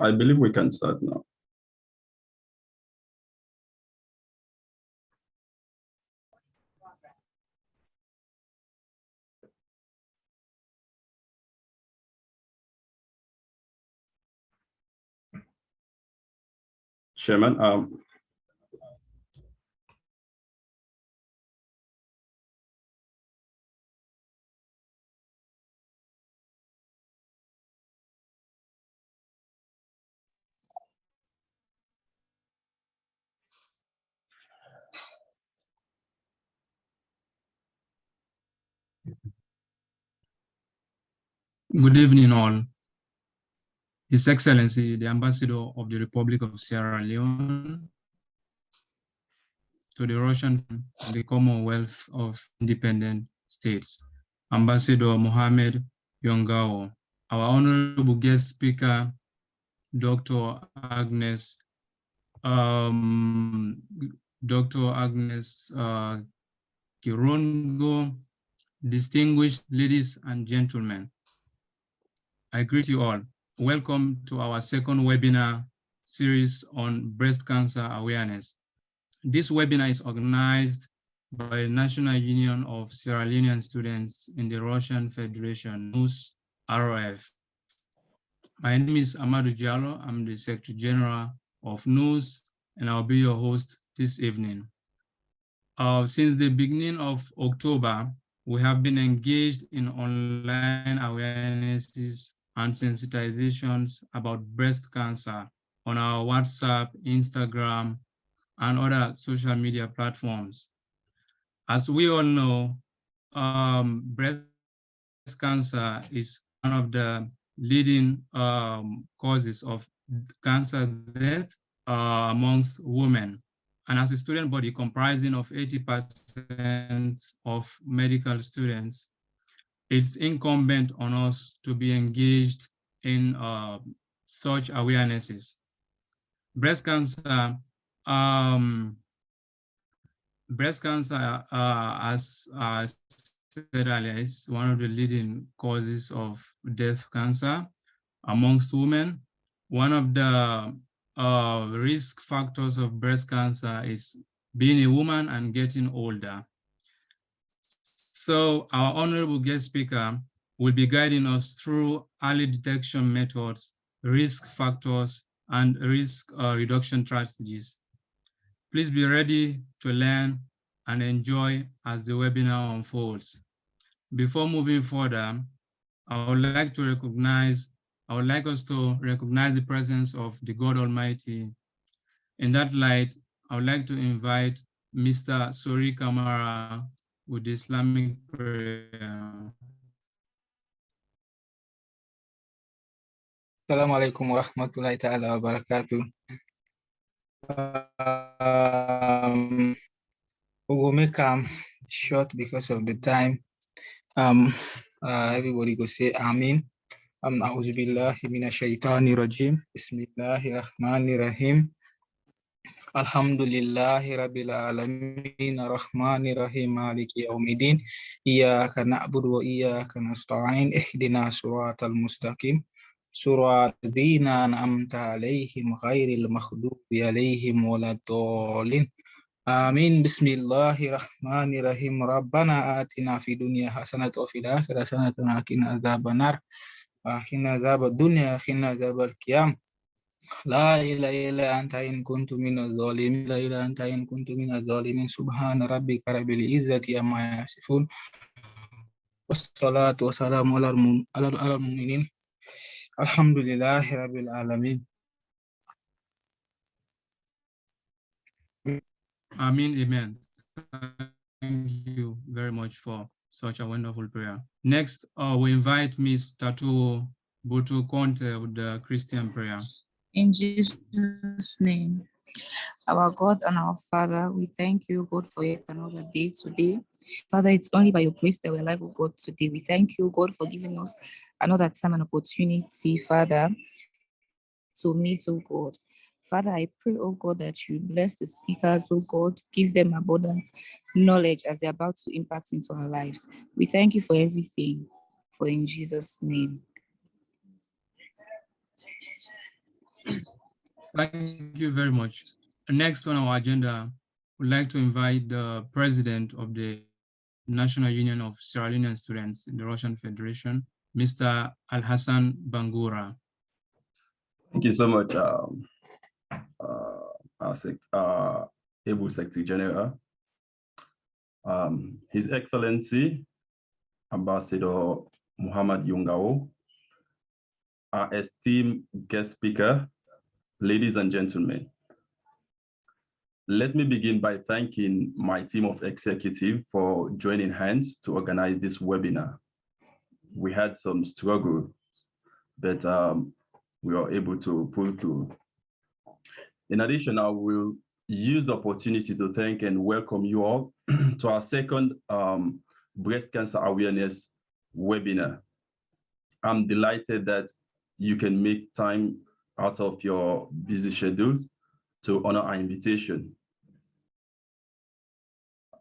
I believe we can start now. Chairman, Good evening, all. His Excellency, the Ambassador of the Republic of Sierra Leone to the Russian and the Commonwealth of Independent States, Ambassador Mohamed Yongawo, our honorable guest speaker, Dr. Agnes Kirongo, distinguished ladies and gentlemen, I greet you all. Welcome to our second webinar series on breast cancer awareness. This webinar is organized by the National Union of Sierra Leonean Students in the Russian Federation, NUSS-RF. My name is Amadou Diallo. I'm the Secretary General of NUSS, and I'll be your host this evening. Since the beginning of October, we have been engaged in online awarenesses and sensitizations about breast cancer on our WhatsApp, Instagram, and other social media platforms. As we all know, breast cancer is one of the leading causes of cancer death amongst women. And as a student body comprising of 80% of medical students, it's incumbent on us to be engaged in such awarenesses. Breast cancer, as I said earlier, is one of the leading causes of death cancer amongst women. One of the risk factors of breast cancer is being a woman and getting older. So our honorable guest speaker will be guiding us through early detection methods, risk factors, and risk reduction strategies. Please be ready to learn and enjoy as the webinar unfolds. Before moving further, I would like us to recognize the presence of the God Almighty. In that light, I would like to invite Mr. Sori Kamara with the Islamic prayer. Assalamu alaikum wa rahmatullahi ta'ala wa barakatuh. We will make short because of the time. Everybody go say Amin. A'udhu billahi minash shaitani rajim. Bismillahir rahmanir rahim. Alhamdulillahi rabbil alamin arrahmanir rahim maliki yaumiddin. Iyyaka na'budu wa iyyaka nasta'in. Ihdina siratal mustaqim. Surah Dina an'amta alaihim ghairil maghdubi alaihim waladdallin. Amin. Bismillahirrahmanirrahim. Rabbana atina fid dunya hasanatan wa fil akhirati hasanatan wa qina adzabannar. Wa qina adzabad dunya wa qina adzabal qiyam. La ilaha illa anta in kuntu minaz zalimin. La ilaha anta in kuntu minaz zalimin. Subhana rabbika rabbil izzati amma yasifun. Wassalatu wassalamu alal mu'minin. Alhamdulillahi rabbil alamin. Amen, amen. Thank you very much for such a wonderful prayer. Next, we invite Ms. Tatu Butu Conte with the Christian prayer. In Jesus' name, our God and our Father, we thank you, God, for yet another day today. Father, it's only by your grace that we're alive, oh God, today. We thank you, God, for giving us another time and opportunity, Father, to meet, oh God. Father, I pray, oh God, that you bless the speakers, oh God, give them abundant knowledge as they're about to impact into our lives. We thank you for everything, for in Jesus' name. Thank you very much. Next on our agenda, we'd like to invite the president of the National Union of Sierra Leonean Students in the Russian Federation, Mr. Al-Hassan Bangura. Thank you so much, Able Secretary General. His Excellency, Ambassador Mohamed Yongawo, our esteemed guest speaker, ladies and gentlemen. Let me begin by thanking my team of executive for joining hands to organize this webinar. We had some struggle, but we were able to pull through. In addition, I will use the opportunity to thank and welcome you all to our second breast cancer awareness webinar. I'm delighted that you can make time out of your busy schedules to honor our invitation.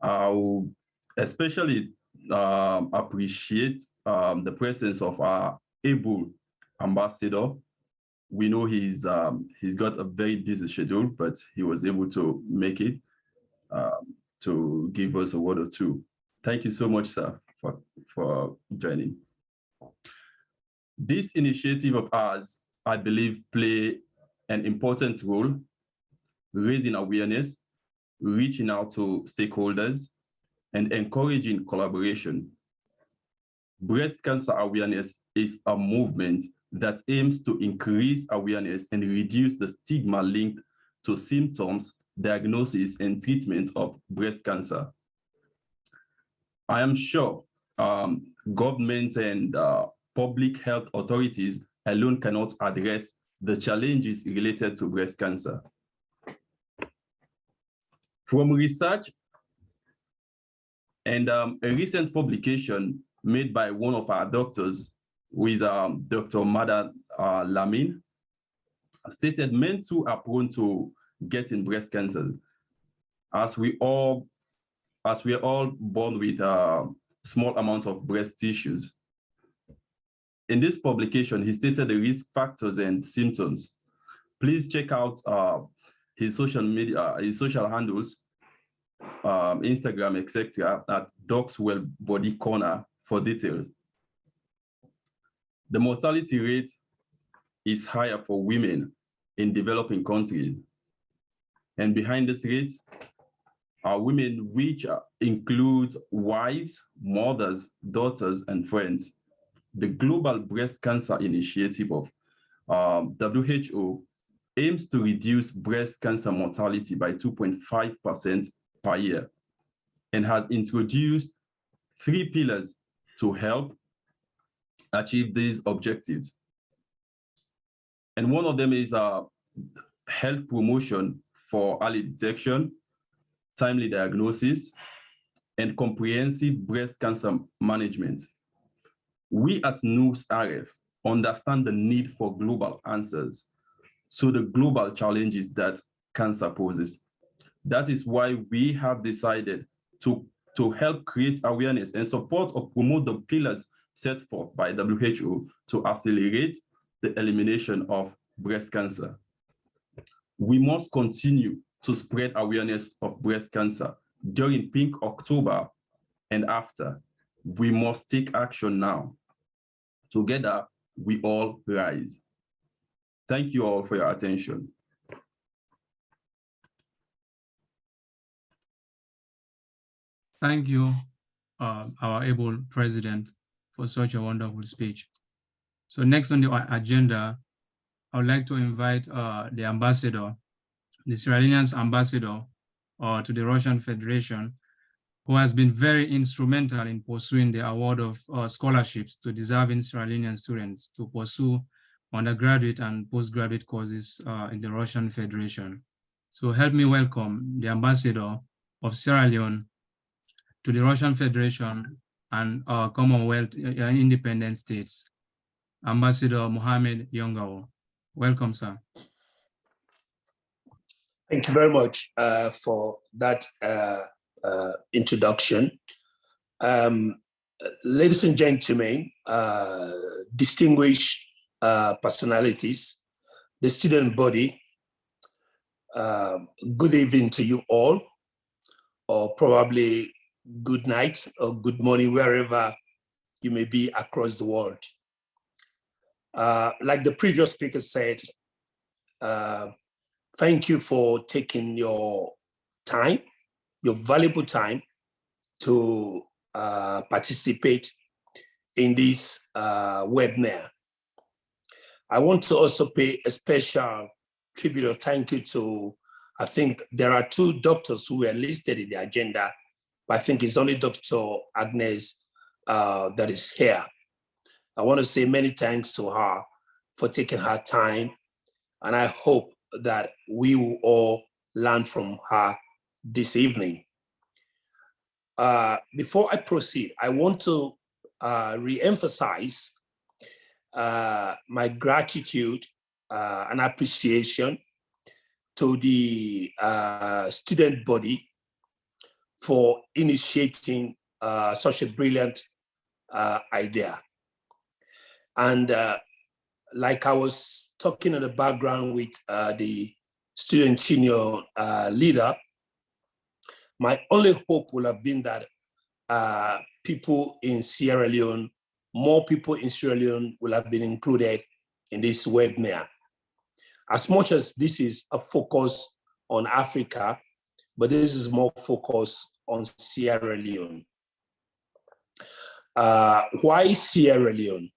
I will especially appreciate the presence of our able ambassador. We know he's got a very busy schedule, but he was able to make it to give us a word or two. Thank you so much, sir, for joining. This initiative of ours, I believe, play an important role, raising awareness, reaching out to stakeholders, and encouraging collaboration. Breast cancer awareness is a movement that aims to increase awareness and reduce the stigma linked to symptoms, diagnosis, and treatment of breast cancer. I am sure government and public health authorities alone cannot address the challenges related to breast cancer. From research and a recent publication made by one of our doctors, who is Dr. Mada Lamin, stated men too are prone to getting breast cancer, as we are all born with a small amount of breast tissues. In this publication, he stated the risk factors and symptoms. Please check out his social media, his social handles, Instagram, etc., at Docswell Body Corner for details. The mortality rate is higher for women in developing countries. And behind this rate are women, which include wives, mothers, daughters, and friends. The Global Breast Cancer Initiative of WHO aims to reduce breast cancer mortality by 2.5% per year and has introduced 3 pillars to help achieve these objectives. And one of them is health promotion for early detection, timely diagnosis, and comprehensive breast cancer management. We at NUSS-RF understand the need for global answers to the global challenges that cancer poses. That is why we have decided to help create awareness and support or promote the pillars set forth by WHO to accelerate the elimination of breast cancer. We must continue to spread awareness of breast cancer during Pink October and after. We must take action now. Together, we all rise. Thank you all for your attention. Thank you, our able president, for such a wonderful speech. So next on the agenda, I would like to invite the ambassador, the Sierra Leone's ambassador to the Russian Federation, who has been very instrumental in pursuing the award of scholarships to deserving Sierra Leonean students to pursue undergraduate and postgraduate courses in the Russian Federation. So help me welcome the ambassador of Sierra Leone to the Russian Federation and Commonwealth independent states, Ambassador Mohamed Yongawo. Welcome, sir. Thank you very much for that introduction. Ladies and gentlemen, distinguished personalities, the student body, good evening to you all, or probably good night or good morning, wherever you may be across the world. Like the previous speaker said, thank you for taking your time, your valuable time, to participate in this webinar. I want to also pay a special tribute or thank you to, I think there are two doctors who were listed in the agenda, but I think it's only Dr. Agnes that is here. I want to say many thanks to her for taking her time, and I hope that we will all learn from her this evening. Before I proceed, I want to re-emphasize my gratitude and appreciation to the student body for initiating such a brilliant idea. And like I was talking in the background with the student union leader, my only hope would have been that people in Sierra Leone, more people in Sierra Leone will have been included in this webinar. As much as this is a focus on Africa, but this is more focus on Sierra Leone. Why Sierra Leone?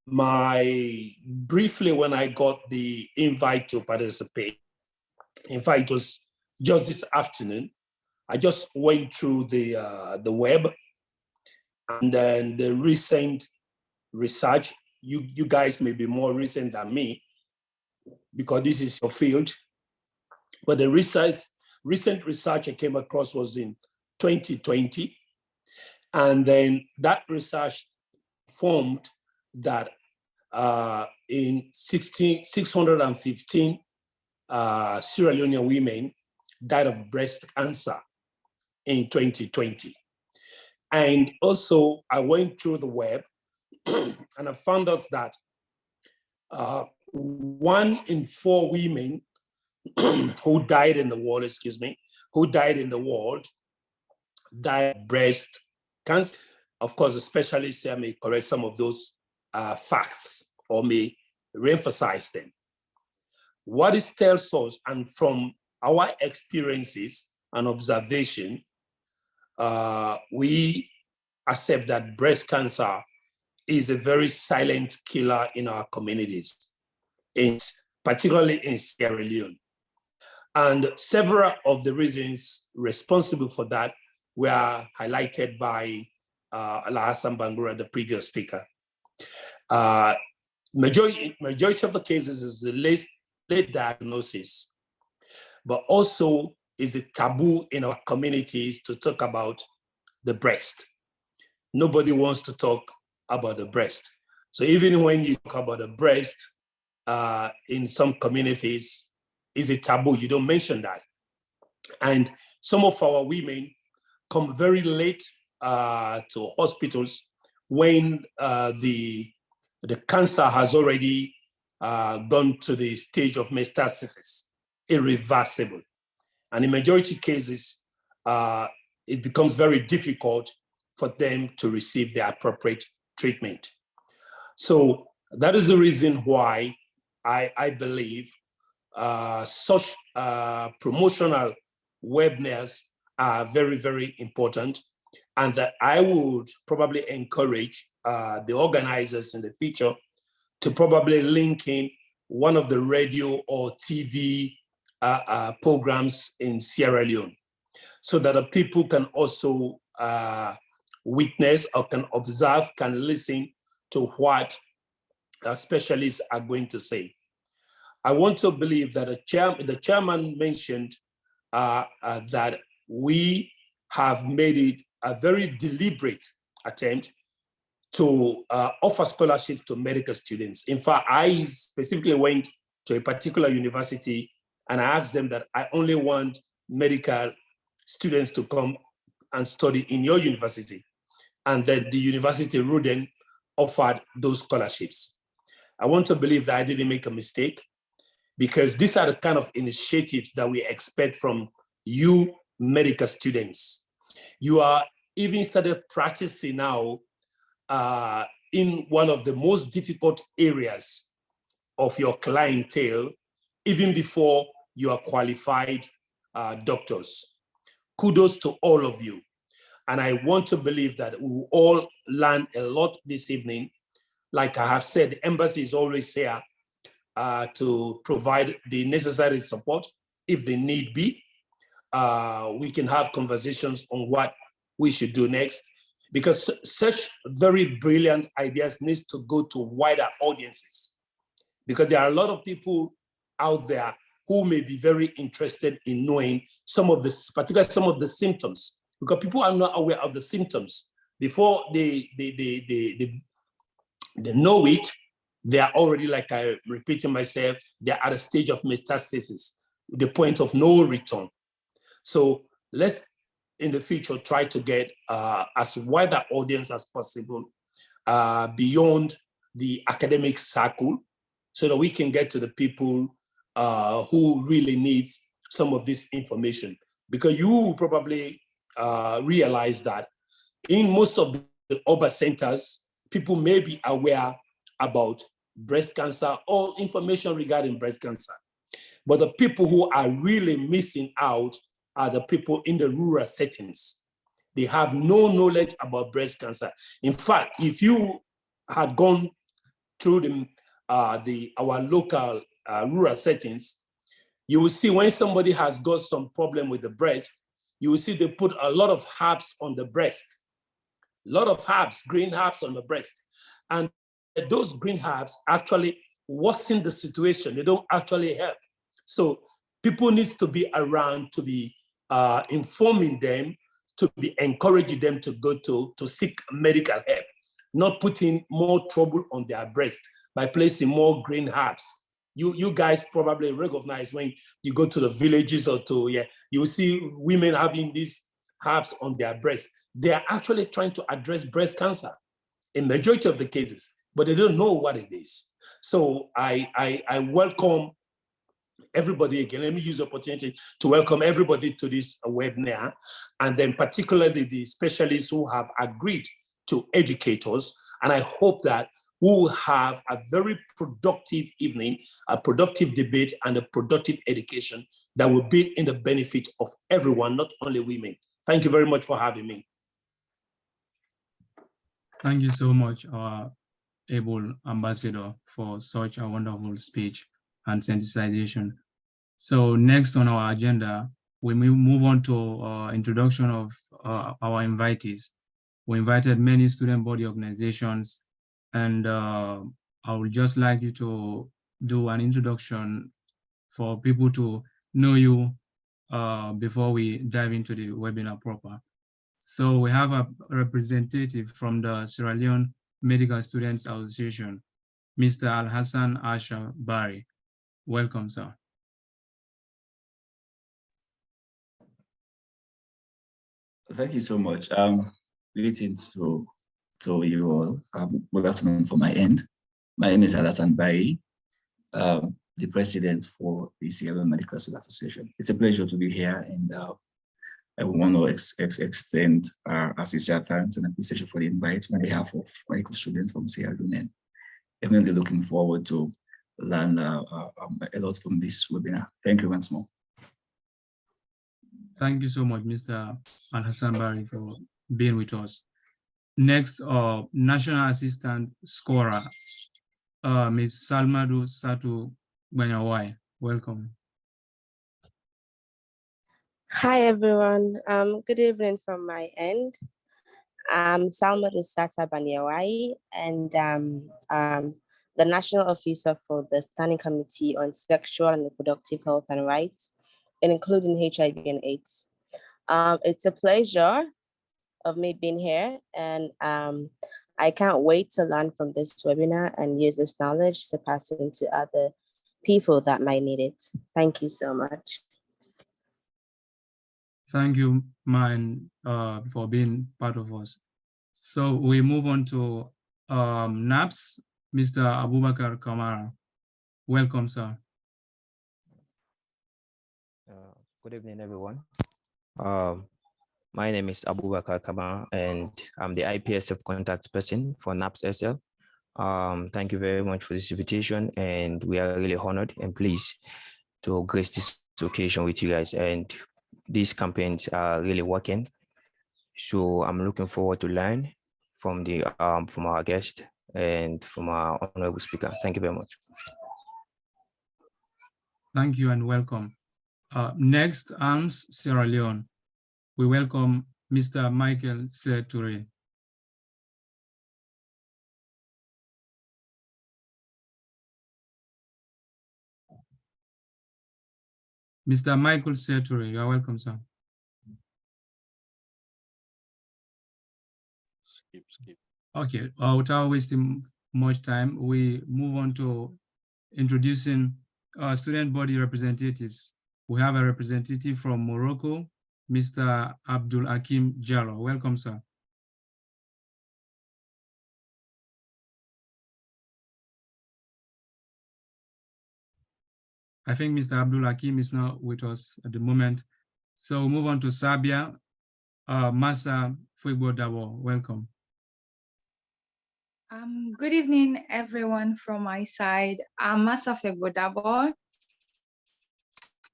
Briefly, when I got the invite to participate, in fact, it was just this afternoon, I just went through the web, and then the recent research. You guys may be more recent than me because this is your field, but the recent research I came across was in 2020, and then that research formed that in 615 Sierra Leonean women died of breast cancer in 2020. And also I went through the web and I found out that 1 in 4 women who died in the world, died of breast cancer. Of course, the specialists here may correct some of those facts or may reemphasize them. What it tells us, and from our experiences and observation, we accept that breast cancer is a very silent killer in our communities, particularly in Sierra Leone. And several of the reasons responsible for that were highlighted by Alhassan Bangura, the previous speaker. Majority of the cases is the late diagnosis, but also is a taboo in our communities to talk about the breast. Nobody wants to talk about the breast. So even when you talk about the breast in some communities, is a taboo, you don't mention that. And some of our women come very late to hospitals when the cancer has already gone to the stage of metastasis, irreversible. And in majority cases, it becomes very difficult for them to receive the appropriate treatment. So that is the reason why I believe such promotional webinars are very, very important, and that I would probably encourage the organizers in the future to probably link in one of the radio or TV programs in Sierra Leone, so that the people can also witness or can observe, can listen to what specialists are going to say. I want to believe that the chairman mentioned that we have made it a very deliberate attempt to offer scholarships to medical students. In fact, I specifically went to a particular university and I asked them that I only want medical students to come and study in your university. And then the university Ruden offered those scholarships. I want to believe that I didn't make a mistake. because these are the kind of initiatives that we expect from you medical students. You are even started practicing now in one of the most difficult areas of your clientele, even before you are qualified doctors. Kudos to all of you. And I want to believe that we will all learn a lot this evening. Like I have said, the embassy is always here to provide the necessary support if they need be. We can have conversations on what we should do next, because such very brilliant ideas need to go to wider audiences, because there are a lot of people out there who may be very interested in knowing some of the, particularly some of the symptoms, because people are not aware of the symptoms. Before they know it, they are already, like I repeating myself, they're at a stage of metastasis, the point of no return. So let's, in the future, try to get as wide an audience as possible beyond the academic circle, so that we can get to the people who really need some of this information. Because you probably realize that in most of the urban centers, people may be aware about breast cancer or information regarding breast cancer. But the people who are really missing out are the people in the rural settings. They have no knowledge about breast cancer. In fact, if you had gone through our local rural settings, you will see when somebody has got some problem with the breast, you will see they put a lot of herbs on the breast, a lot of herbs, green herbs on the breast. And those green herbs actually worsen the situation. They don't actually help. So people need to be around to be informing them, to be encouraging them to go to seek medical help, not putting more trouble on their breast by placing more green herbs. You guys probably recognize when you go to the villages or you will see women having these herbs on their breast. They are actually trying to address breast cancer in majority of the cases, but they don't know what it is. So I welcome everybody again. Let me use the opportunity to welcome everybody to this webinar, and then particularly the specialists who have agreed to educate us. And I hope that we will have a very productive evening, a productive debate, and a productive education that will be in the benefit of everyone, not only women. Thank you very much for having me. Thank you so much, our able ambassador, for such a wonderful speech and sensitization. So next on our agenda, we move on to introduction of our invitees. We invited many student body organizations, and I would just like you to do an introduction for people to know you before we dive into the webinar proper. So we have a representative from the Sierra Leone Medical Students Association, Mr. Al-Hassan Asha Bari. Welcome, sir. Thank you so much. Greetings to you all. Good afternoon from my end. My name is Al-Hassan Bari, the president for the Sierra Leone Medical Students Association. It's a pleasure to be here, and I want to extend our sincere thanks and appreciation for the invite on behalf of medical students from Sierra Leone. Definitely looking forward to learn a lot from this webinar. Thank you once more. Thank you so much, Mr. Al-Hassan Bari, for being with us. Next, National Assistant Scorer, Ms. Salmadu Satu Banyawai. Welcome. Hi, everyone. Good evening from my end. I'm Salmadu Sata Banyawai, and the National Officer for the Standing Committee on Sexual and Reproductive Health and Rights, including HIV and AIDS. It's a pleasure of me being here, and I can't wait to learn from this webinar and use this knowledge to pass it to other people that might need it. Thank you so much. Thank you, man, for being part of us. So we move on to NAPS, Mr. Abubakar Kamara. Welcome, sir. Good evening, everyone. My name is Abubakar Kama, and I'm the IPSF contact person for NUSS-SL. Thank you very much for this invitation, and we are really honored and pleased to grace this occasion with you guys. And these campaigns are really working, so I'm looking forward to learn from our guest and from our honorable speaker. Thank you very much. Thank you and welcome. Next, AMS Sierra Leone. We welcome Mr. Michael Serture. Mr. Michael Serture, you are welcome, sir. Skip. Okay, without wasting much time, we move on to introducing student body representatives. We have a representative from Morocco, Mr. Abdul Hakim Jallo. Welcome, sir. I think Mr. Abdul Hakim is not with us at the moment. So we'll move on to Serbia. Masa Fuigbodabo, welcome. Good evening, everyone from my side. I'm Masa Fuigbodabo,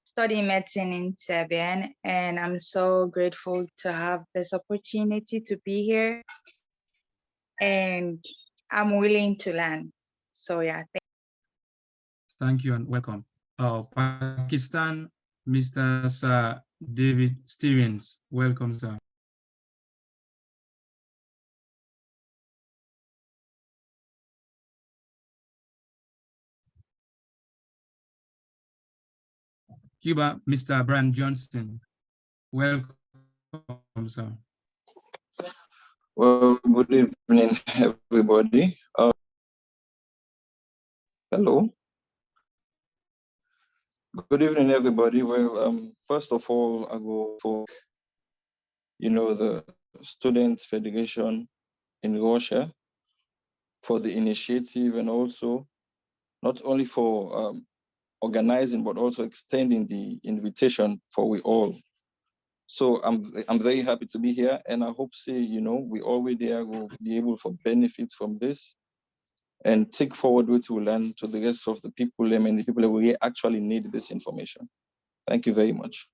studying medicine in Serbia, and I'm so grateful to have this opportunity to be here. And I'm willing to learn. So yeah. Thank you and welcome. Pakistan, Mr. Sir David Stevens. Welcome, sir. Cuba, Mr. Brian Johnson. Welcome, sir. Well, good evening, everybody. Hello. Good evening, everybody. Well, first of all, I go for, the Student Federation in Russia for the initiative, and also not only for organizing, but also extending the invitation for we all. So I'm very happy to be here, and I hope we already will be able to benefit from this and take forward what we learn to the rest of the people, and the people that will actually need this information. Thank you very much.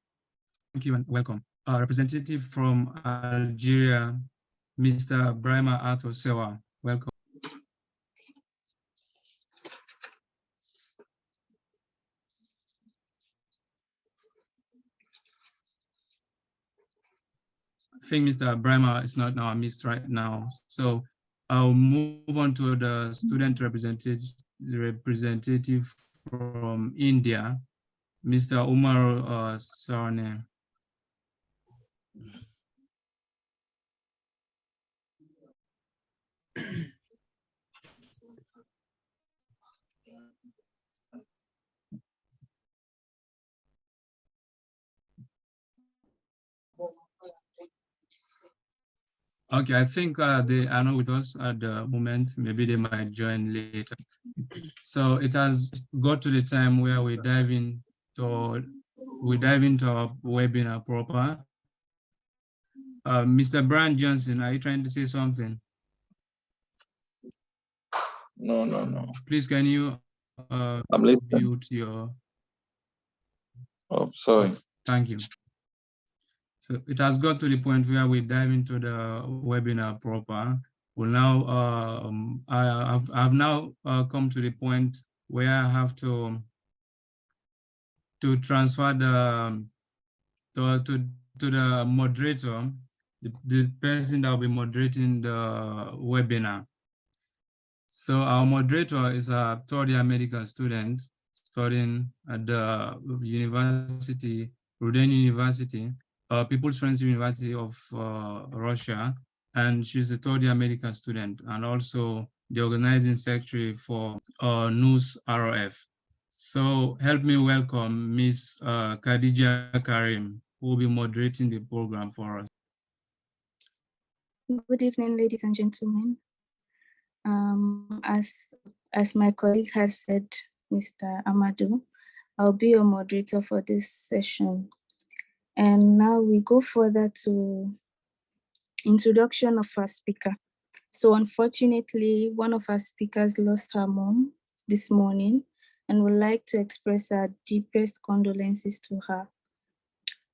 Thank you and welcome. Representative from Algeria, Mr. Brahma Ato Sewa. Welcome. I think Mr. Brahma is not in our midst right now. So I'll move on to the student representative from India, Mr. Umar Sarne. Okay, I think they are not with us at the moment. Maybe they might join later. So it has got to the time where we dive into our webinar proper. Mr. Brian Johnson, are you trying to say something? No. Please, can you mute your... Oh, sorry. Thank you. So it has got to the point where we dive into the webinar proper. Well, now I've now come to the point where I have to transfer the to the moderator, the person that will be moderating the webinar. So our moderator is a third-year medical student studying at the university, Rudan University, People's Friendship University of Russia, and she's a third-year medical student and also the organizing secretary for NUSS-RF. So help me welcome Ms. Khadija Karim, who will be moderating the program for us. Good evening, ladies and gentlemen. As my colleague has said, Mr. Amadou, I'll be your moderator for this session. And now we go further to introduction of our speaker. So unfortunately, one of our speakers lost her mom this morning and would like to express our deepest condolences to her.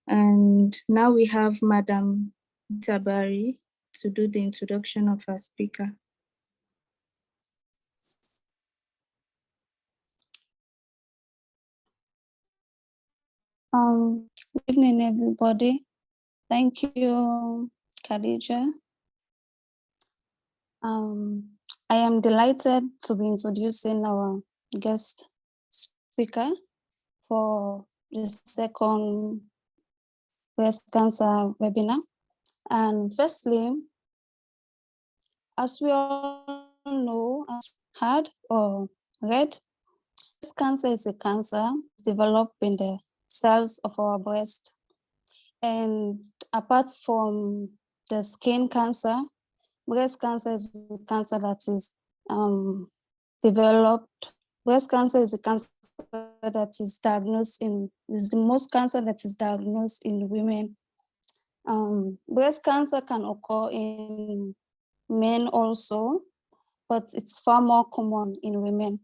And now we have Madam Tabari to do the introduction of our speaker. Good evening, everybody. Thank you, Khadija. I am delighted to be introducing our guest speaker for the second breast cancer webinar. And firstly, as we all know, as heard or read, breast cancer is a cancer developed in the cells of our breast. And apart from the skin cancer, breast cancer is a cancer that is developed. Breast cancer is a cancer that is diagnosed is the most cancer that is diagnosed in women. Breast cancer can occur in men also, but it's far more common in women.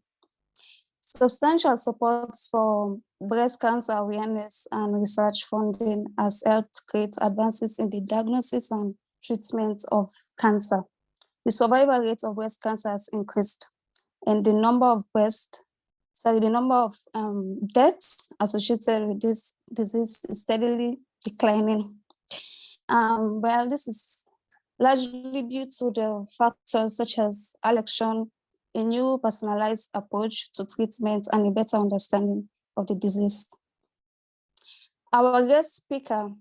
Substantial support for breast cancer awareness and research funding has helped create advances in the diagnosis and treatment of cancer. The survival rate of breast cancer has increased, and the number of deaths associated with this disease is steadily declining. Well, this is largely due to the factors such as election, a new personalized approach to treatment, and a better understanding of the disease. Our guest speaker,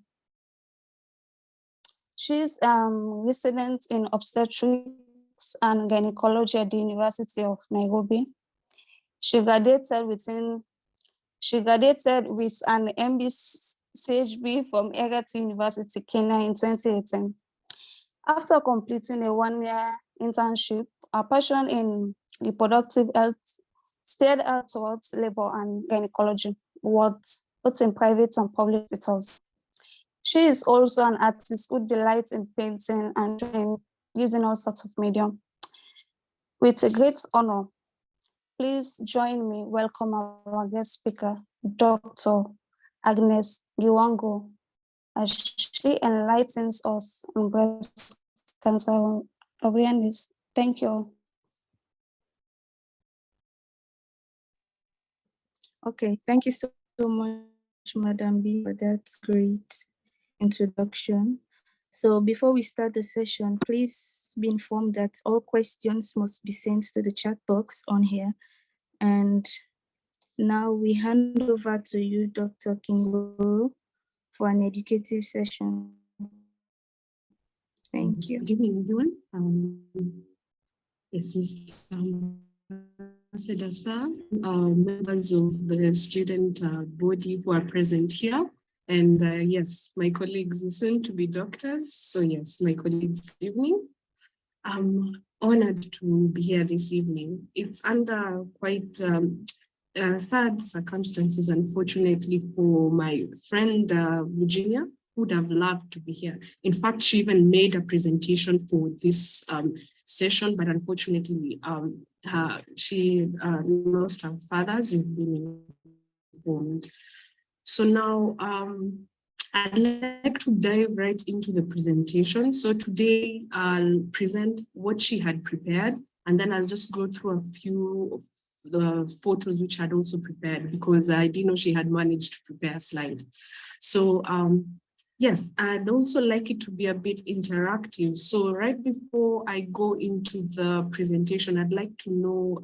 she's resident in obstetrics and gynecology at the University of Nairobi. She graduated with an MB-CHB from Egerton University, Kenya in 2018. After completing a one-year internship, her passion in reproductive health steered her towards labor and gynecology wards, both in private and public hospitals. She is also an artist who delights in painting and drawing using all sorts of medium. With a great honor, please join me welcome our guest speaker, Dr. Agnes Kirongo, as she enlightens us on breast cancer awareness. Thank you. Okay, thank you so much, Madam B, for that great introduction. So before we start the session, please be informed that all questions must be sent to the chat box on here. And now we hand over to you, Dr. Kirongo, for an educative session. Thank you. Good evening, everyone. Yes, Mr. Ambassador, members of the student body who are present here. And yes, my colleagues are soon to be doctors. So yes, my colleagues, good evening. I'm honored to be here this evening. It's under quite sad circumstances, unfortunately, for my friend Virginia, who would have loved to be here. In fact, she even made a presentation for this session, but unfortunately, she lost her father, as you've been informed. So now I'd like to dive right into the presentation. So today I'll present what she had prepared, and then I'll just go through a few of the photos which I had also prepared, because I didn't know she had managed to prepare a slide. So yes, I'd also like it to be a bit interactive. So right before I go into the presentation, I'd like to know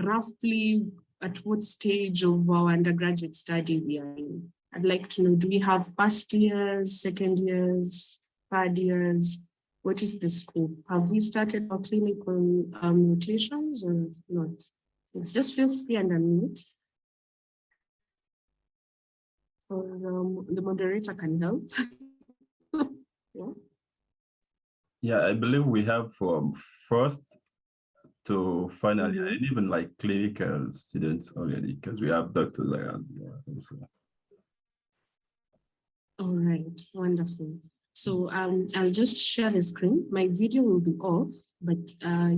roughly at what stage of our undergraduate study we are in. I'd like to know, do we have first years, second years, third years? What is the scope? Have we started our clinical rotations or not? Yes, just feel free and unmute. Or the moderator can help. Yeah. Yeah, I believe we have from first to final year, and even like clinical students already, because we have doctors around. Yeah, All right, wonderful. So I'll just share the screen. My video will be off, but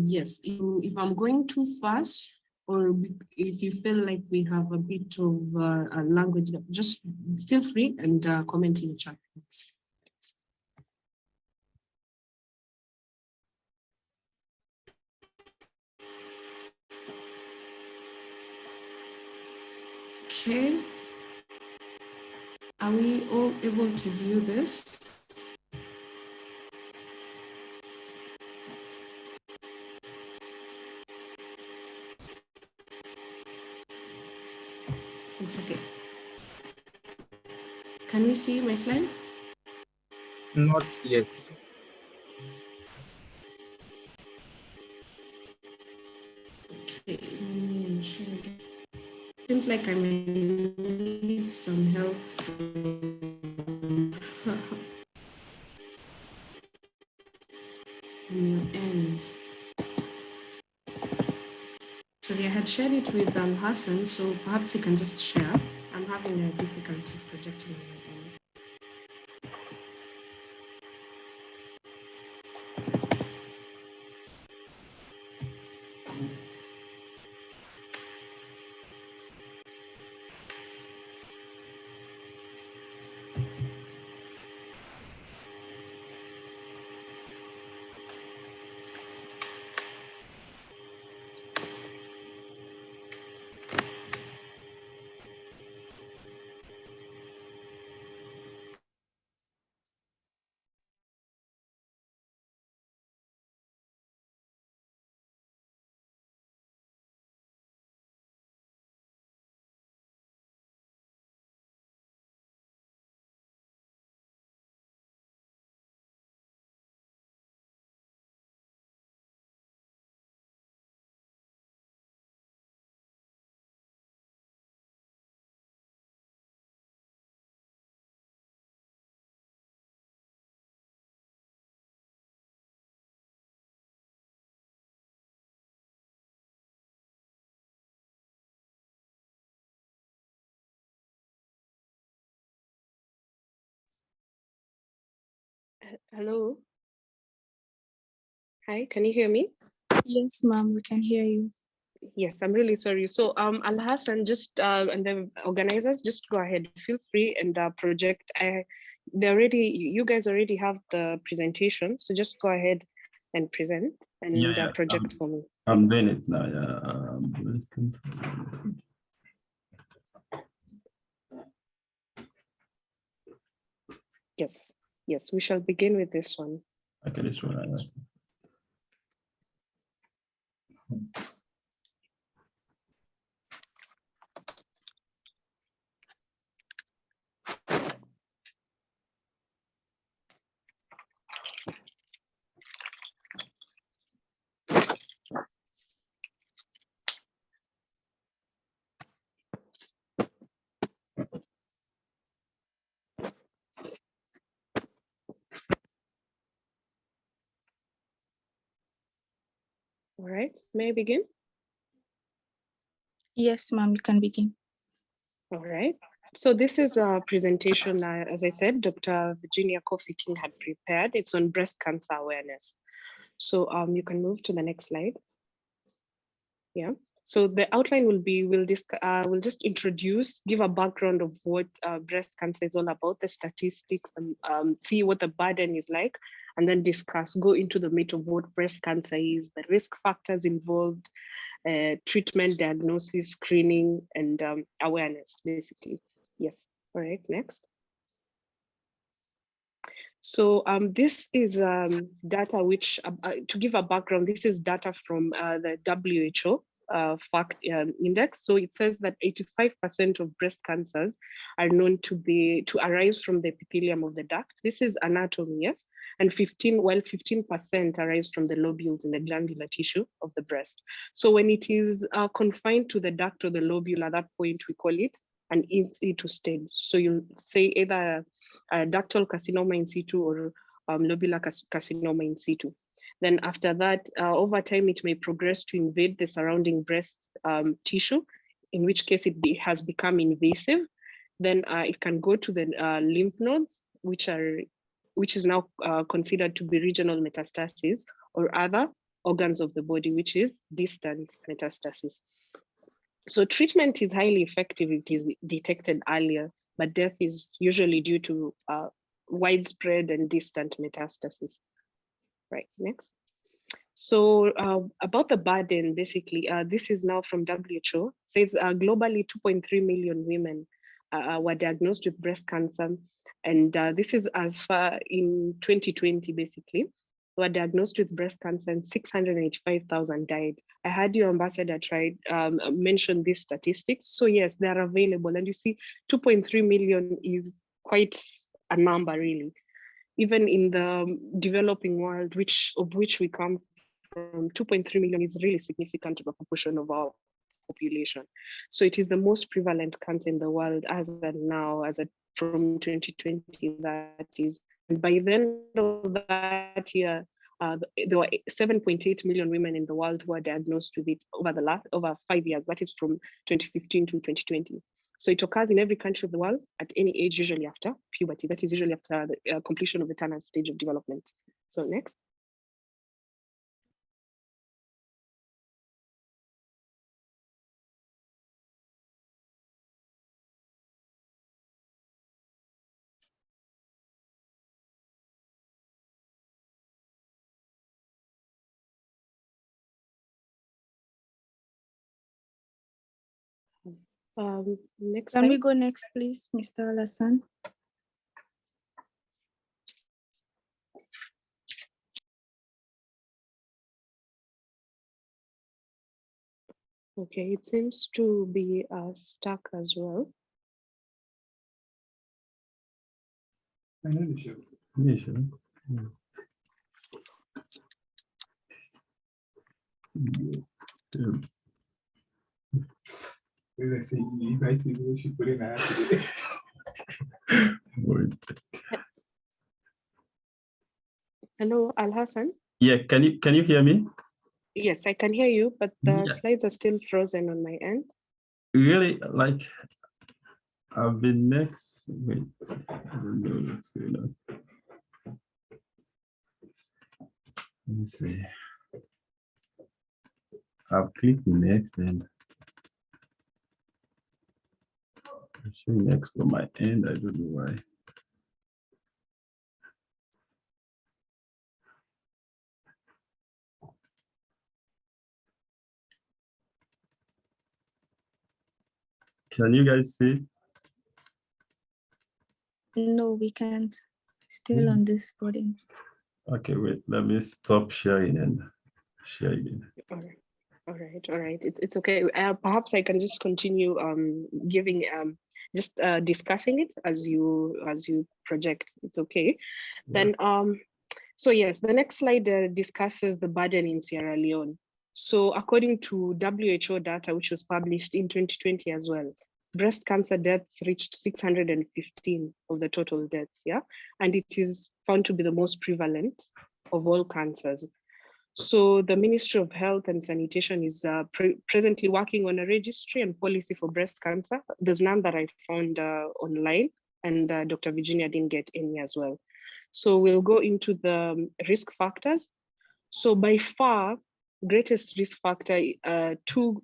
yes, if I'm going too fast, or if you feel like we have a bit of a language, just feel free and comment in the chat box. Okay. Are we all able to view this? It's okay. Can we see my slides? Not yet. Okay, seems like I may need some help from your end. Sorry, I had shared it with Hassan, so perhaps he can just share. I'm having a difficulty projecting my end. Hello. Hi, can you hear me? Yes, ma'am, we can hear you. Yes, I'm really sorry. So Al Hassan, just and the organizers, just go ahead, feel free and project. You guys already have the presentation, so just go ahead and present and project for me. I'm doing it now. Yes, we shall begin with this one. Okay, this one. All right, may I begin? Yes, ma'am, you can begin. All right. So this is a presentation, as I said, Dr. Virginia Kofi King had prepared. It's on breast cancer awareness. So you can move to the next slide. Yeah. So the outline will be, we'll just introduce, give a background of what breast cancer is all about, the statistics, and see what the burden is like, and then discuss, go into the meat of what breast cancer is, the risk factors involved, treatment, diagnosis, screening, and awareness, basically. Yes. All right, next. So this is data which, to give a background, this is data from the WHO fact index. So it says that 85% of breast cancers are known to arise from the epithelium of the duct. This is anatomy, yes, and 15% arise from the lobules in the glandular tissue of the breast. So when it is confined to the duct or the lobule, at that point we call it an in situ stage. So you'll say either ductal carcinoma in situ or lobular carcinoma in situ. Then after that, over time, it may progress to invade the surrounding breast tissue, in which case it has become invasive. Then it can go to the lymph nodes, which is now considered to be regional metastasis, or other organs of the body, which is distant metastasis. So treatment is highly effective if it is detected earlier, but death is usually due to widespread and distant metastasis. Right, next. So about the burden, basically, this is now from WHO, says globally 2.3 million women were diagnosed with breast cancer. And this is as far in 2020, basically, were diagnosed with breast cancer and 685,000 died. I heard your ambassador mention these statistics. So yes, they are available. And you see 2.3 million is quite a number, really. Even in the developing world, of which we come from, 2.3 million is really significant of a proportion of our population. So it is the most prevalent cancer in the world as of now, from 2020, that is. And by the end of that year, there were 7.8 million women in the world who were diagnosed with it over 5 years. That is from 2015 to 2020. So it occurs in every country of the world at any age, usually after puberty. That is usually after the completion of the terminal stage of development. So next. Next Can slide. we go next, please, Mr. Alassane? Okay, it seems to be stuck as well. Hello, Al-Hassan. Yeah, can you hear me? Yes, I can hear you, but the Yeah. slides are still frozen on my end. Really, like, I've been next. Wait, I don't know what's going on. Let me see. I've clicked next and I'm showing next from my end. I don't know why. Can you guys see? No, we can't. Still on this recording. Okay, wait, let me stop sharing and share again. All right. It's okay. Perhaps I can just continue giving discussing it as you project. It's okay. Yeah. Then so yes, the next slide discusses the burden in Sierra Leone. So according to WHO data, which was published in 2020 as well, breast cancer deaths reached 615 of the total deaths, yeah? And it is found to be the most prevalent of all cancers. So the Ministry of Health and Sanitation is presently working on a registry and policy for breast cancer. There's none that I found online, and Dr. Virginia didn't get any as well. So we'll go into the risk factors. So by far, greatest risk factor, two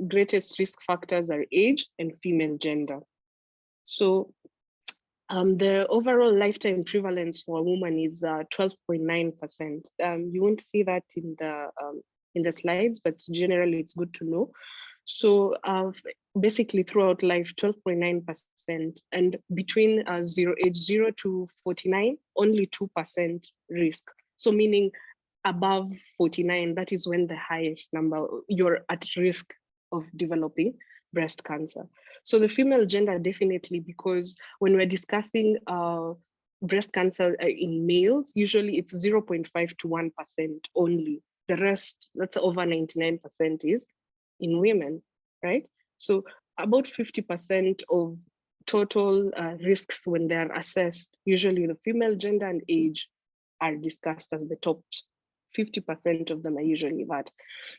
greatest risk factors are age and female gender. So the overall lifetime prevalence for a woman is 12.9%. You won't see that in the slides, but generally it's good to know. So basically throughout life, 12.9%, and between age 0 to 49, only 2% risk. So meaning above 49, that is when the highest number, you're at risk of developing breast cancer. So the female gender definitely, because when we're discussing breast cancer in males, usually it's 0.5 to 1% only. The rest, that's over 99% is in women, right? So about 50% of total risks when they're assessed, usually the female gender and age are discussed as the top. 50% of them are usually that.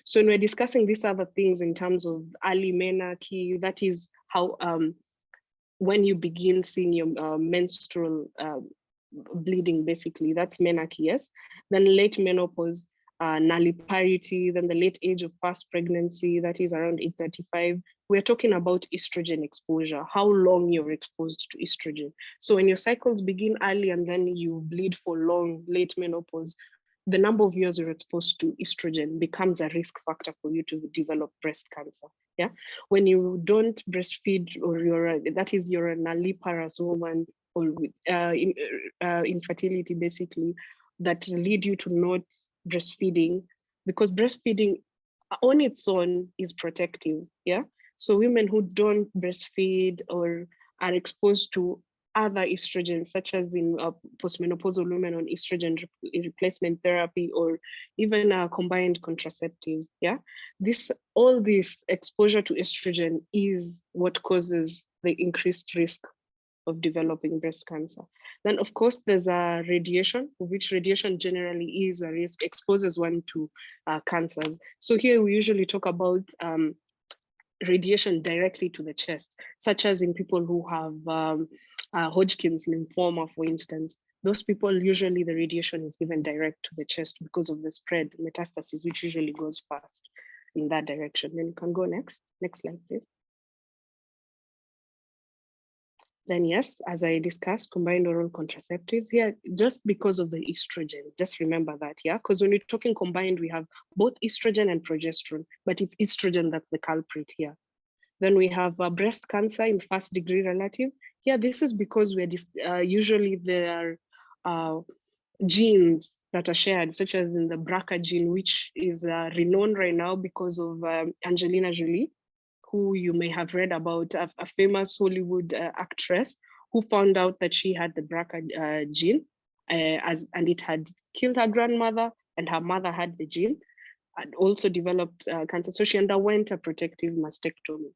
So when we're discussing these other things in terms of early menarche, that is how when you begin seeing your menstrual bleeding, basically, that's menarche, yes. Then late menopause, nulliparity, then the late age of first pregnancy, that is around age 35. We're talking about estrogen exposure, how long you're exposed to estrogen. So when your cycles begin early and then you bleed for long, late menopause, the number of years you're exposed to estrogen becomes a risk factor for you to develop breast cancer. Yeah, when you don't breastfeed, or you're a nulliparous woman, or with infertility, basically, that lead you to not breastfeeding, because breastfeeding on its own is protective. Yeah, so women who don't breastfeed or are exposed to other estrogens, such as in postmenopausal women on estrogen replacement therapy, or even combined contraceptives. Yeah, all this exposure to estrogen is what causes the increased risk of developing breast cancer. Then, of course, there's radiation, which radiation generally is a risk, exposes one to cancers. So here we usually talk about radiation directly to the chest, such as in people who have Hodgkin's lymphoma, for instance. Those people, usually the radiation is given direct to the chest because of the spread, metastasis, which usually goes fast in that direction. Then you can go next slide, please. Then yes, as I discussed, combined oral contraceptives here, just because of the estrogen, just remember that, yeah? Because when we're talking combined, we have both estrogen and progesterone, but it's estrogen that's the culprit here. Then we have breast cancer in first degree relative. Yeah, this is because we're usually there are genes that are shared, such as in the BRCA gene, which is renowned right now because of Angelina Jolie, who you may have read about, a famous Hollywood actress who found out that she had the BRCA gene, and it had killed her grandmother, and her mother had the gene, and also developed cancer. So she underwent a protective mastectomy.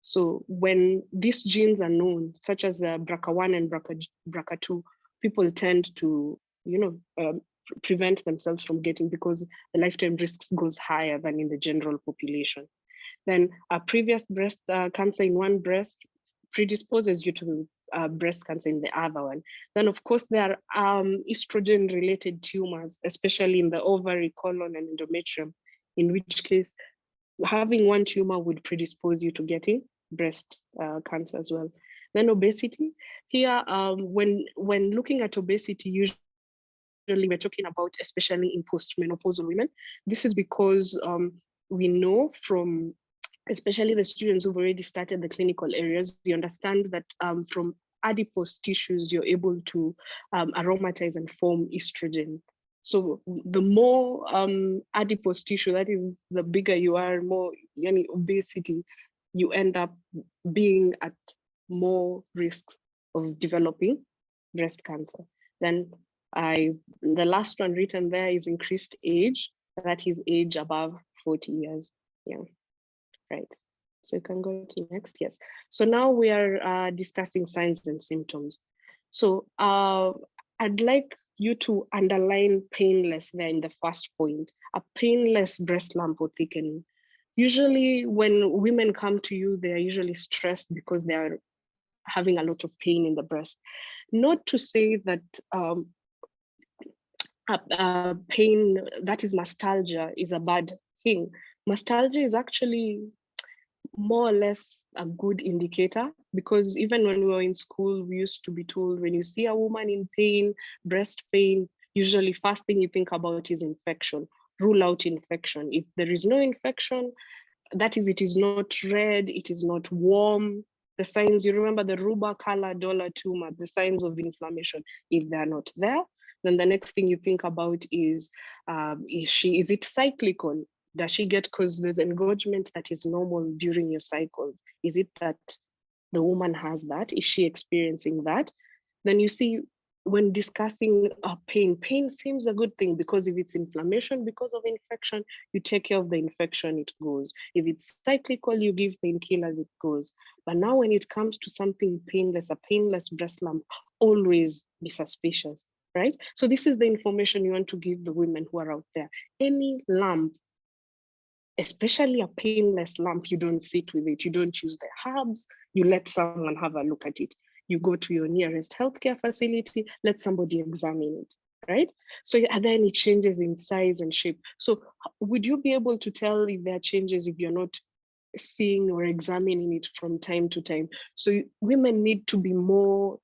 So when these genes are known, such as BRCA1 and BRCA2, people tend to, prevent themselves from getting, because the lifetime risks goes higher than in the general population. Then a previous breast cancer in one breast predisposes you to breast cancer in the other one. Then, of course, there are estrogen-related tumors, especially in the ovary, colon, and endometrium, in which case having one tumor would predispose you to getting breast cancer as well. Then obesity. Here, when looking at obesity, usually we're talking about, especially in postmenopausal women. This is because we know from, especially the students who've already started the clinical areas, you understand that from adipose tissues, you're able to aromatize and form estrogen. So the more adipose tissue, that is, the bigger you are, more obesity, you end up being at more risks of developing breast cancer. Then the last one written there is increased age, that is age above 40 years. Yeah. Right, so you can go to next, yes. So now we are discussing signs and symptoms. So I'd like you to underline painless there in the first point, a painless breast lump or thickening. Usually when women come to you, they are usually stressed because they are having a lot of pain in the breast. Not to say that pain, that is mastalgia, is a bad thing. Mastalgia is actually more or less a good indicator, because even when we were in school, we used to be told, when you see a woman in pain, breast pain, usually first thing you think about is infection. Rule out infection. If there is no infection, that is, it is not red, it is not warm. The signs, you remember the ruber color dollar tumor, the signs of inflammation. If they're not there, then the next thing you think about is it cyclical? Does she get, because there's engorgement that is normal during your cycles? Is it that the woman has that? Is she experiencing that? Then you see, when discussing pain seems a good thing, because if it's inflammation because of infection, you take care of the infection, it goes. If it's cyclical, you give painkillers, it goes. But now when it comes to something painless, a painless breast lump, always be suspicious, right? So this is the information you want to give the women who are out there. Any lump especially a painless lump, you don't sit with it. You don't use the herbs. You let someone have a look at it. You go to your nearest healthcare facility, let somebody examine it, right? So are there any changes in size and shape? So would you be able to tell if there are changes if you're not seeing or examining it from time to time? So women need to be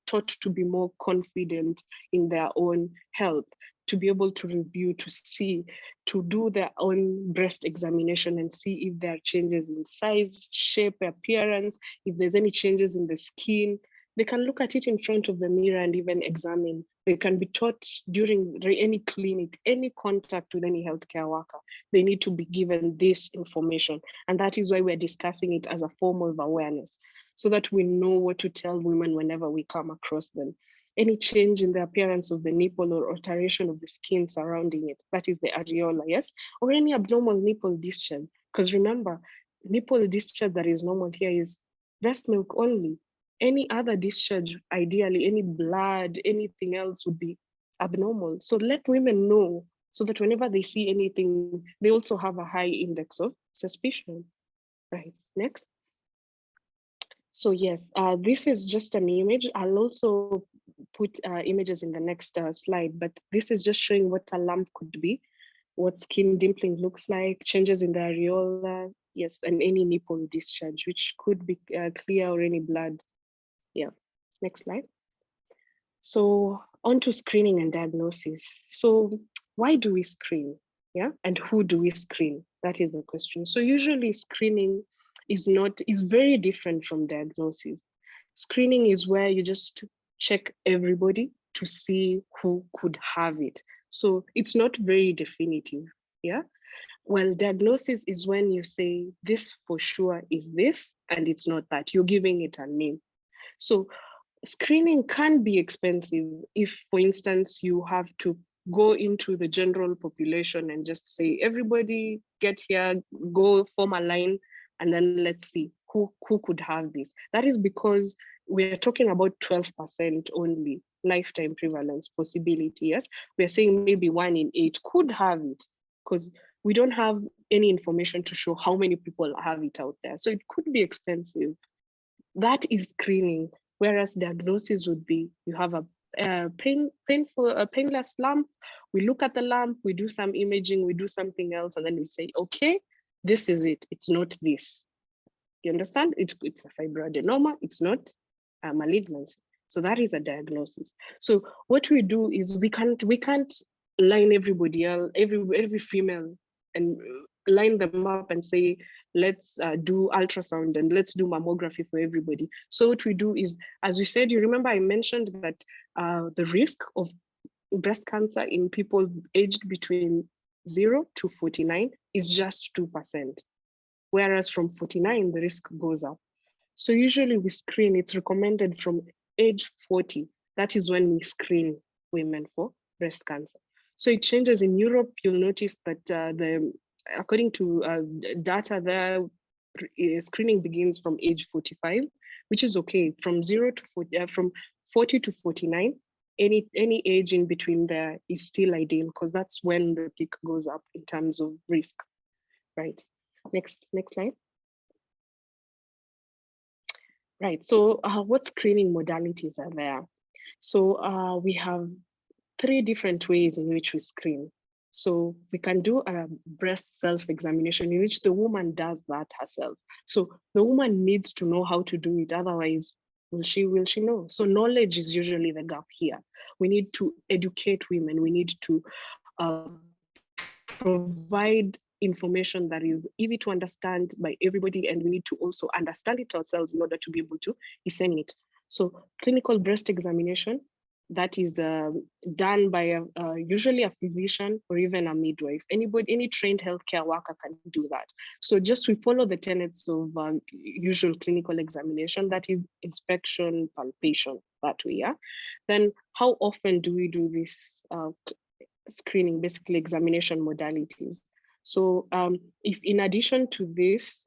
taught to be more confident in their own health, to be able to review, to see, to do their own breast examination and see if there are changes in size, shape, appearance, if there's any changes in the skin. They can look at it in front of the mirror and even examine. They can be taught during any clinic, any contact with any healthcare worker. They need to be given this information. And that is why we're discussing it as a form of awareness, so that we know what to tell women whenever we come across them. Any change in the appearance of the nipple or alteration of the skin surrounding it, that is the areola, yes? Or any abnormal nipple discharge. Because remember, nipple discharge that is normal here is breast milk only. Any other discharge, ideally, any blood, anything else would be abnormal. So let women know, so that whenever they see anything, they also have a high index of suspicion. Right, next. So yes, this is just an image. I'll also put images in the next slide, but this is just showing what a lump could be, what skin dimpling looks like, changes in the areola, yes, and any nipple discharge, which could be clear or any blood. Yeah, next slide. So on to screening and diagnosis. So why do we screen? Yeah, and who do we screen? That is the question. So usually screening is very different from diagnosis. Screening is where you just check everybody to see who could have it. So it's not very definitive, yeah? Well, diagnosis is when you say this for sure is this, and it's not that. You're giving it a name. So screening can be expensive if, for instance, you have to go into the general population and just say, everybody get here, go form a line, and then let's see who could have this. That is because we're talking about 12% only lifetime prevalence possibility, yes? We're saying maybe 1 in 8 could have it, because we don't have any information to show how many people have it out there. So it could be expensive. That is screening. Whereas diagnosis would be, you have a painless lump, we look at the lump, we do some imaging, we do something else, and then we say, okay, this is it, it's not this. You understand? It's a fibroadenoma, it's not a malignancy. So that is a diagnosis. So what we do is we can't line everybody else, every female, and line them up and say, let's do ultrasound and let's do mammography for everybody. So what we do is, as we said, you remember I mentioned that the risk of breast cancer in people aged between 0 to 49 is just 2%. Whereas from 49, the risk goes up. So usually we screen, it's recommended from age 40. That is when we screen women for breast cancer. So it changes in Europe. You'll notice that according to data there, screening begins from age 45, which is okay. From 0 to 40, from 40 to 49, any age in between there is still ideal, because that's when the peak goes up in terms of risk, right? Next slide. Right, so what screening modalities are there? So we have 3 different ways in which we screen. So we can do a breast self-examination in which the woman does that herself. So the woman needs to know how to do it, otherwise will she know? So knowledge is usually the gap here. We need to educate women. We need to provide information that is easy to understand by everybody, and we need to also understand it ourselves in order to be able to disseminate. So clinical breast examination, that is done by usually a physician or even a midwife. Any trained healthcare worker can do that. So just we follow the tenets of usual clinical examination, that is inspection, palpation, that way, yeah? Then how often do we do this screening, basically examination modalities? So if in addition to this,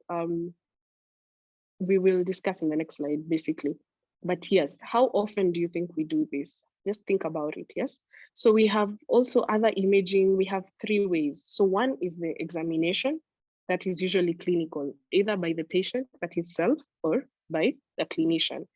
we will discuss in the next slide, basically. But yes, how often do you think we do this? Just think about it, yes? So we have also other imaging. We have 3 ways. So one is the examination. that is usually clinical, either by the patient, that is self, or by the clinician.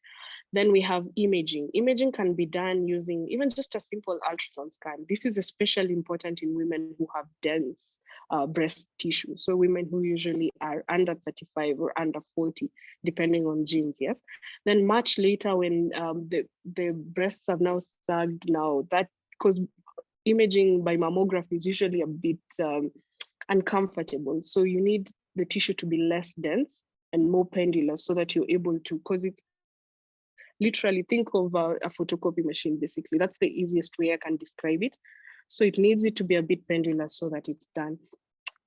Then we have imaging. Imaging can be done using even just a simple ultrasound scan. This is especially important in women who have dense breast tissue. So women who usually are under 35 or under 40, depending on genes, yes. Then much later when the breasts have now sagged now, that because imaging by mammography is usually a bit uncomfortable. So you need the tissue to be less dense and more pendulous so that you're able to, because it's literally, think of a photocopy machine, basically. That's the easiest way I can describe it. So it needs it to be a bit pendulous so that it's done.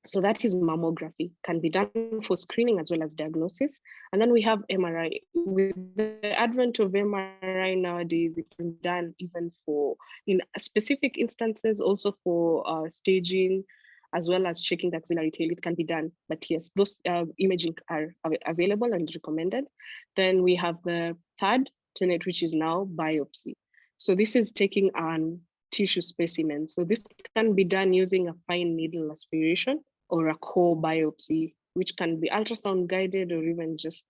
So that is mammography, can be done for screening as well as diagnosis. And then we have MRI. With the advent of MRI nowadays, it can be done even for, in specific instances, also for staging, as well as checking the axillary tail, it can be done. But yes, those imaging are available and recommended. Then we have the third tenet, which is now biopsy. So this is taking an tissue specimen. So this can be done using a fine needle aspiration or a core biopsy, which can be ultrasound guided or even just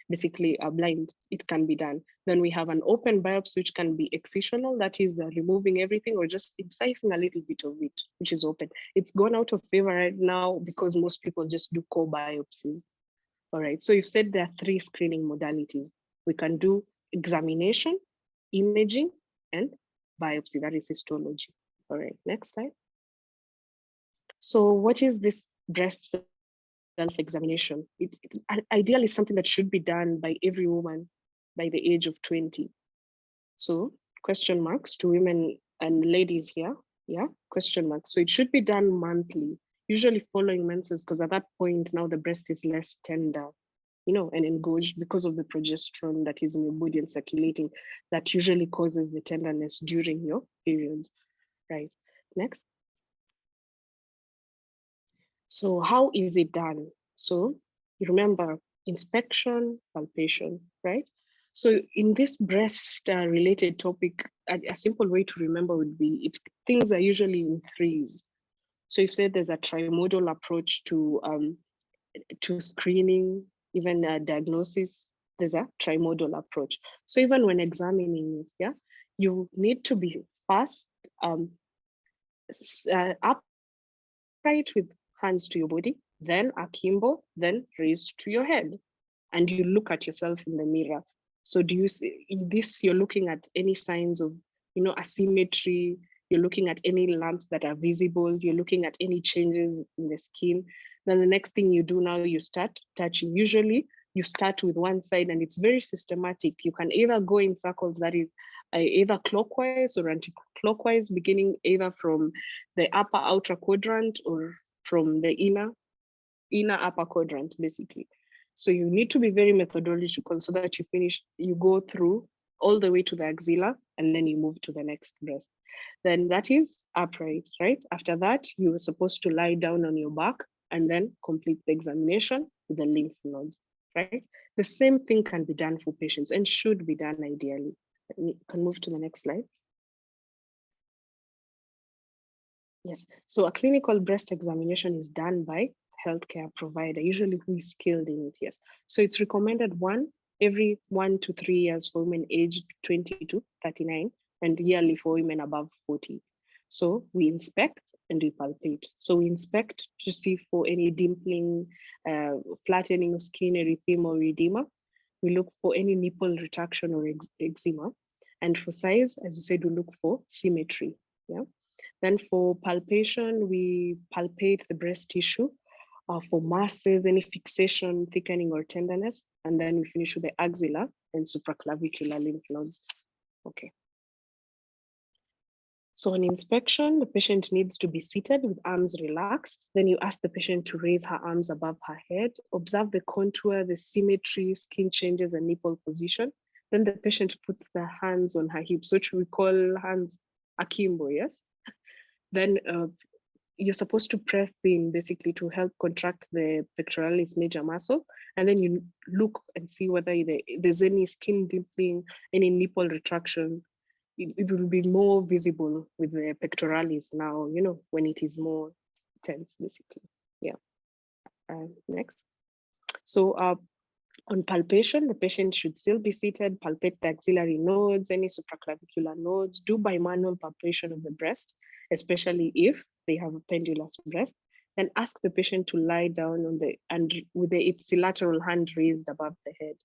basically blind. It can be done. Then we have an open biopsy, which can be excisional, that is removing everything or just incising a little bit of it, which is open. It's gone out of favor right now because most people just do core biopsies. All right, so you've said there are 3 screening modalities. We can do examination, imaging, and biopsy, that is histology. All right, next slide. So what is this breast self-examination? It's ideally something that should be done by every woman by the age of 20. So question marks to women and ladies here, yeah, question marks. So it should be done monthly, usually following menses, because at that point now the breast is less tender, you know, and engorged because of the progesterone that is in your body and circulating, that usually causes the tenderness during your periods, right? Next. So how is it done? So you remember inspection, palpation, right? So in this breast related topic, a simple way to remember would be things are usually in 3s. So you said there's a trimodal approach to screening, even diagnosis, there's a trimodal approach. So even when examining it, yeah, you need to be first upright with hands to your body, then akimbo, then raised to your head. And you look at yourself in the mirror. So do you see in this, you're looking at any signs of, you know, asymmetry, you're looking at any lumps that are visible, you're looking at any changes in the skin. Then the next thing you do now, you start touching. Usually you start with one side and it's very systematic. You can either go in circles, that is either clockwise or anti-clockwise, beginning either from the upper outer quadrant or from the inner upper quadrant, basically. So you need to be very methodological so that you finish, you go through all the way to the axilla and then you move to the next breast. Then that is upright, right? After that, you are supposed to lie down on your back and then complete the examination with the lymph nodes, right? The same thing can be done for patients and should be done ideally. You can move to the next slide. Yes, so a clinical breast examination is done by healthcare provider, usually who is skilled in it, yes. So it's recommended every 1 to 3 years for women aged 20 to 39 and yearly for women above 40. So we inspect and we palpate. So we inspect to see for any dimpling, flattening of skin, erythema or edema. We look for any nipple retraction or eczema. And for size, as you said, we look for symmetry, yeah. Then for palpation, we palpate the breast tissue for masses, any fixation, thickening, or tenderness. And then we finish with the axilla and supraclavicular lymph nodes. Okay. So on inspection, the patient needs to be seated with arms relaxed. Then you ask the patient to raise her arms above her head, observe the contour, the symmetry, skin changes, and nipple position. Then the patient puts their hands on her hips, which we call hands akimbo, yes? Then you're supposed to press in basically to help contract the pectoralis major muscle. And then you look and see whether there's any skin dimpling, any nipple retraction. It will be more visible with the pectoralis now, you know, when it is more tense, basically. Yeah. Next. So on palpation, the patient should still be seated, palpate the axillary nodes, any supraclavicular nodes, do bimanual palpation of the breast, especially if they have a pendulous breast, and ask the patient to lie down on with the ipsilateral hand raised above the head.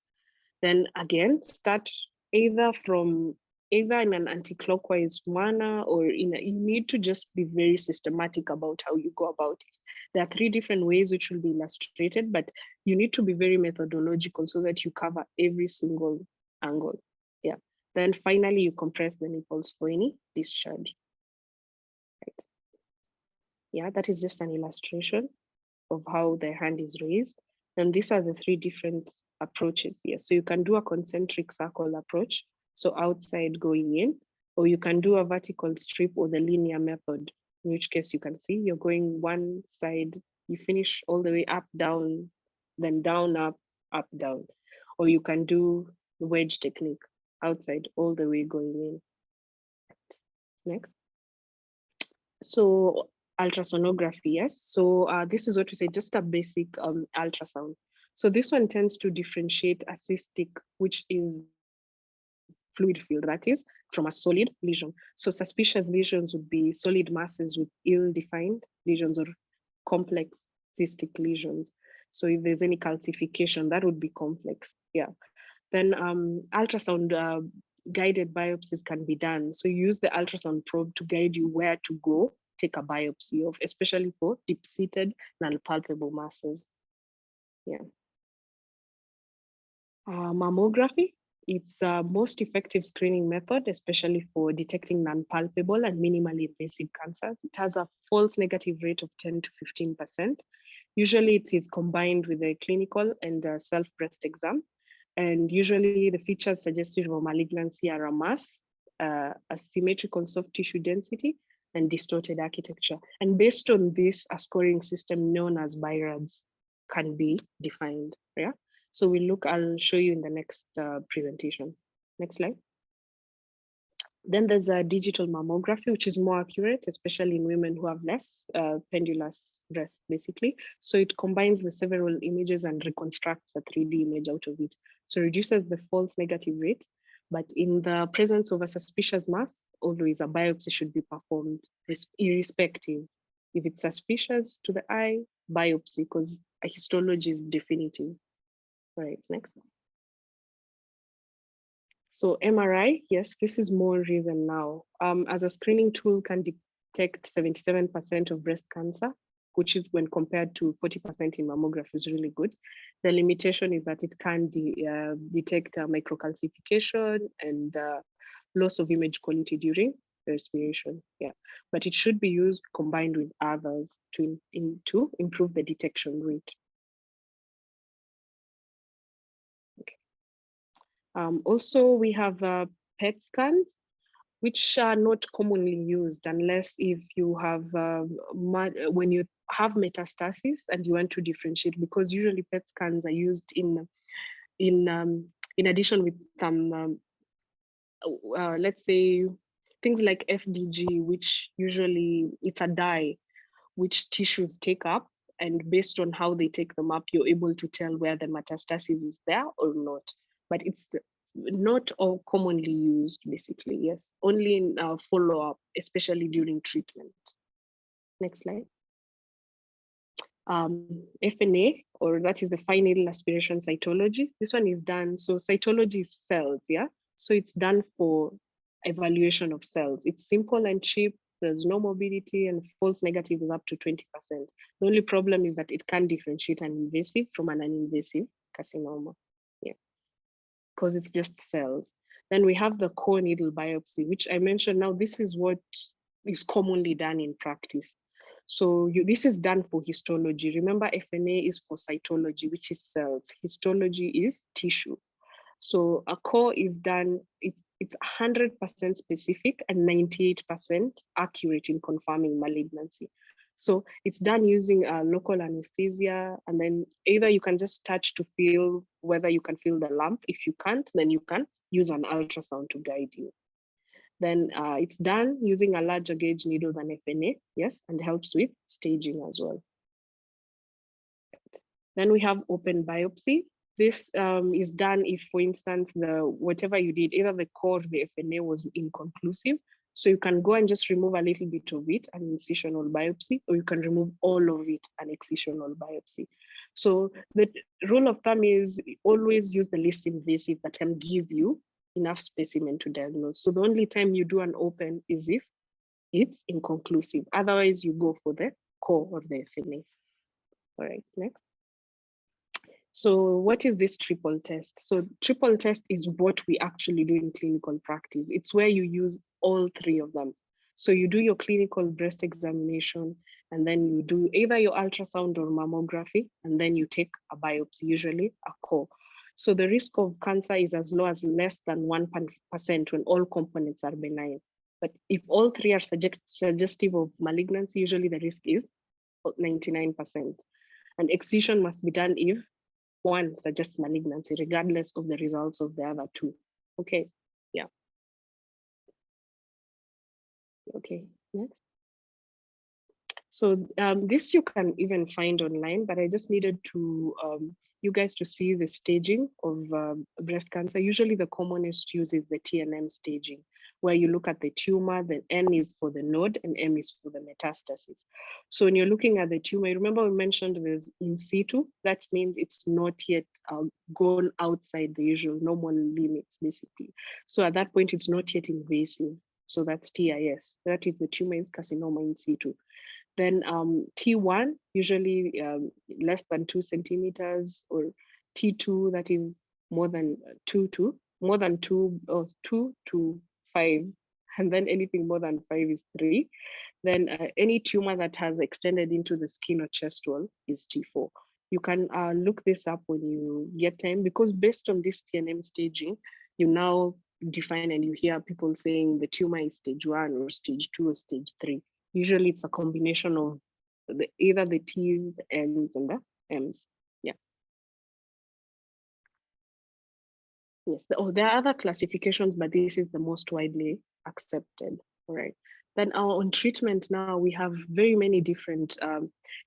Then again, start either in an anti-clockwise manner, or you need to just be very systematic about how you go about it. There are 3 different ways which will be illustrated, but you need to be very methodological so that you cover every single angle. Yeah. Then finally, you compress the nipples for any discharge. Right. Yeah, that is just an illustration of how the hand is raised. And these are the 3 different approaches here. So you can do a concentric circle approach, so outside going in, or you can do a vertical strip or the linear method, in which case you can see you're going one side, you finish all the way up, down, then down, up, down. Or you can do the wedge technique, outside all the way going in. Next. So ultrasonography, yes. So this is what we say, just a basic ultrasound. So this one tends to differentiate a cystic, which is fluid field, that is, from a solid lesion. So suspicious lesions would be solid masses with ill-defined lesions or complex cystic lesions. So if there's any calcification, that would be complex. Yeah. Then ultrasound guided biopsies can be done. So you use the ultrasound probe to guide you where to go take a biopsy of, especially for deep-seated non-palpable masses. Yeah. Mammography, it's a most effective screening method, especially for detecting non-palpable and minimally invasive cancers. It has a false negative rate of 10 to 15%. Usually it is combined with a clinical and a self-breast exam. And usually the features suggestive of malignancy are a mass, asymmetrical soft tissue density, and distorted architecture. And based on this, a scoring system known as BIRADS can be defined. Yeah. So I'll show you in the next presentation. Next slide. Then there's a digital mammography, which is more accurate, especially in women who have less pendulous breasts, basically. So it combines the several images and reconstructs a 3D image out of it. So reduces the false negative rate, but in the presence of a suspicious mass, always a biopsy should be performed, irrespective. If it's suspicious to the eye, biopsy, because a histology is definitive. All right, next. So MRI, yes, this is more recent now. As a screening tool can detect 77% of breast cancer, which is when compared to 40% in mammography is really good. The limitation is that it can detect microcalcification and loss of image quality during respiration. Yeah, but it should be used combined with others to improve the detection rate. Also, we have PET scans, which are not commonly used unless if you have, when you have metastasis and you want to differentiate, because usually PET scans are used in addition with some, let's say, things like FDG, which usually it's a dye, which tissues take up. And based on how they take them up, you're able to tell where the metastasis is there or not. But it's not all commonly used, basically, yes. Only in follow-up, especially during treatment. Next slide. FNA, or that is the fine needle aspiration cytology. This one is done, so cytology is cells, yeah? So it's done for evaluation of cells. It's simple and cheap. There's no morbidity, and false negative is up to 20%. The only problem is that it can differentiate an invasive from an uninvasive carcinoma. Yeah, because it's just cells. Then we have the core needle biopsy, which I mentioned now. This is what is commonly done in practice. So this is done for histology. Remember, FNA is for cytology, which is cells. Histology is tissue. So a core is done, it's 100% specific and 98% accurate in confirming malignancy. So it's done using local anesthesia, and then either you can just touch to feel whether you can feel the lump. If you can't, then you can use an ultrasound to guide you. Then it's done using a larger gauge needle than FNA, yes, and helps with staging as well. Then we have open biopsy. This is done if, for instance, whatever you did, either the core or the FNA was inconclusive. So you can go and just remove a little bit of it, an incisional biopsy, or you can remove all of it, an excisional biopsy. So the rule of thumb is always use the least invasive that can give you enough specimen to diagnose. So the only time you do an open is if it's inconclusive. Otherwise, you go for the core or the FNA. All right, next. So what is this triple test? So triple test is what we actually do in clinical practice. It's where you use all three of them. So you do your clinical breast examination, and then you do either your ultrasound or mammography, and then you take a biopsy, usually a core. So the risk of cancer is as low as less than 1% when all components are benign. But if all three are suggestive of malignancy, usually the risk is 99%. And excision must be done if one suggests malignancy, regardless of the results of the other two. Okay, yeah. Okay, next. So this you can even find online, but I just needed to you guys to see the staging of breast cancer. Usually the commonest use is the TNM staging, where you look at the tumor, the N is for the node and M is for the metastasis. So when you're looking at the tumor, remember we mentioned there's in situ, that means it's not yet gone outside the usual normal limits, basically. So at that point, it's not yet invasive. So that's TIS, that is the tumor is carcinoma in situ. Then T1, usually less than 2 centimeters, or T2, that is more than 2 to 5, and then anything more than 5 is 3. Then any tumor that has extended into the skin or chest wall is T4. You can look this up when you get time, because based on this TNM staging, you now define, and you hear people saying the tumor is stage 1 or stage 2 or stage 3. Usually it's a combination of either the T's, the N's, and the M's. Yeah. Yes. There are other classifications, but this is the most widely accepted. All right. Then on treatment now, we have very many different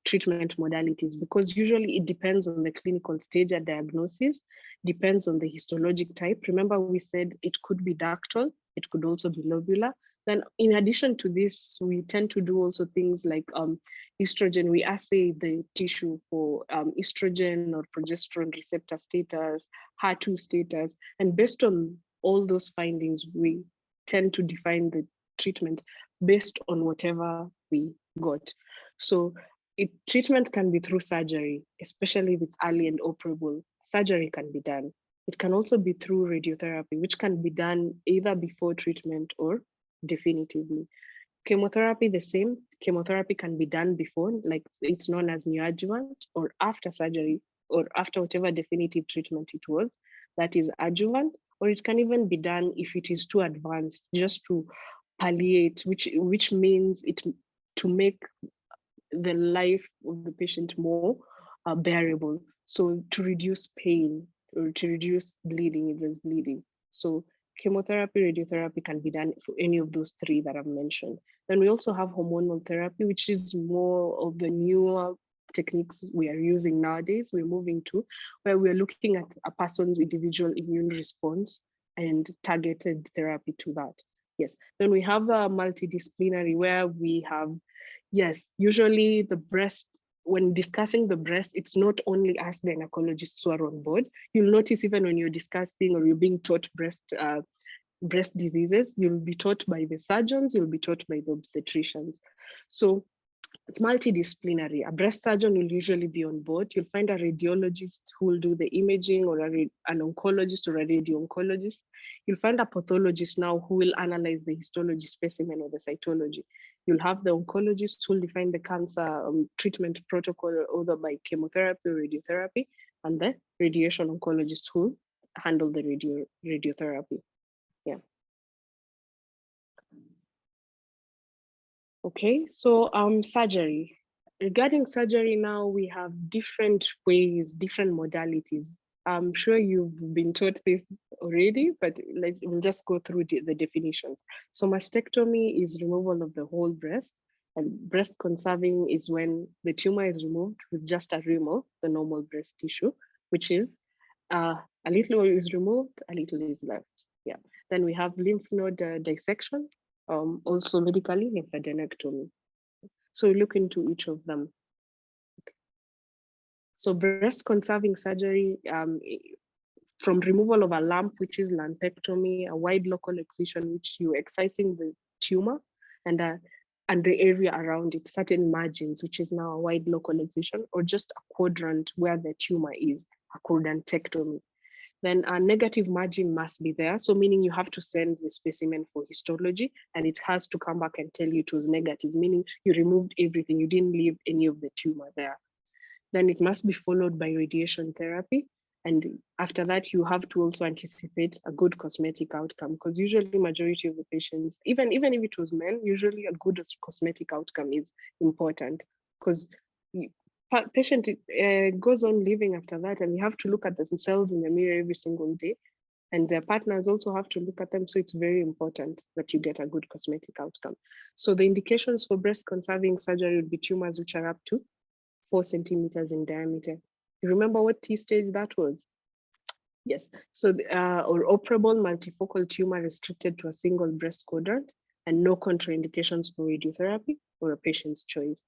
treatment modalities, because usually it depends on the clinical stage of diagnosis, depends on the histologic type. Remember we said it could be ductal, it could also be lobular. Then in addition to this, we tend to do also things like estrogen. We assay the tissue for estrogen or progesterone receptor status, HER2 status. And based on all those findings, we tend to define the treatment based on whatever we got. So treatment can be through surgery, especially if it's early and operable. Surgery can be done. It can also be through radiotherapy, which can be done either before treatment or definitively. Chemotherapy, the same. Chemotherapy can be done before, like it's known as neoadjuvant, or after surgery, or after whatever definitive treatment it was, that is adjuvant, or it can even be done if it is too advanced, just to palliate, which means to make the life of the patient more bearable. So to reduce pain or to reduce bleeding if there's bleeding. So chemotherapy, radiotherapy can be done for any of those 3 that I've mentioned. Then we also have hormonal therapy, which is more of the newer techniques we are using nowadays. We're moving to where we're looking at a person's individual immune response and targeted therapy to that. Yes. Then we have a multidisciplinary where we have, yes, usually the breast, when discussing the breast, it's not only us gynecologists who are on board. You'll notice even when you're discussing or you're being taught breast diseases, you'll be taught by the surgeons, you'll be taught by the obstetricians. So it's multidisciplinary. A breast surgeon will usually be on board. You'll find a radiologist who will do the imaging, or an oncologist or a radio-oncologist. You'll find a pathologist now who will analyze the histology specimen or the cytology. You'll have the oncologist who will define the cancer treatment protocol, either by chemotherapy or radiotherapy, and the radiation oncologist who will handle the radiotherapy. Yeah. Okay, so surgery. Regarding surgery now, we have different ways, different modalities. I'm sure you've been taught this already, but we'll just go through the definitions. So mastectomy is removal of the whole breast. And breast conserving is when the tumor is removed with just a rim of the normal breast tissue, which is a little is removed, a little is left. Yeah. Then we have lymph node dissection, also medically lymphadenectomy. So we look into each of them. So breast conserving surgery, from removal of a lump, which is lumpectomy, a wide local excision, which you're excising the tumor and the area around it, certain margins, which is now a wide local excision, or just a quadrant where the tumor is, a quadrantectomy. Then a negative margin must be there. So meaning you have to send the specimen for histology and it has to come back and tell you it was negative, meaning you removed everything, you didn't leave any of the tumor there. Then it must be followed by radiation therapy. And after that, you have to also anticipate a good cosmetic outcome, because usually majority of the patients, even if it was men, usually a good cosmetic outcome is important, because patient goes on living after that, and you have to look at themselves in the mirror every single day, and their partners also have to look at them. So it's very important that you get a good cosmetic outcome. So the indications for breast conserving surgery would be tumors which are up to 4 centimeters in diameter. You remember what T stage that was? Yes. So or operable multifocal tumor restricted to a single breast quadrant and no contraindications for radiotherapy or a patient's choice.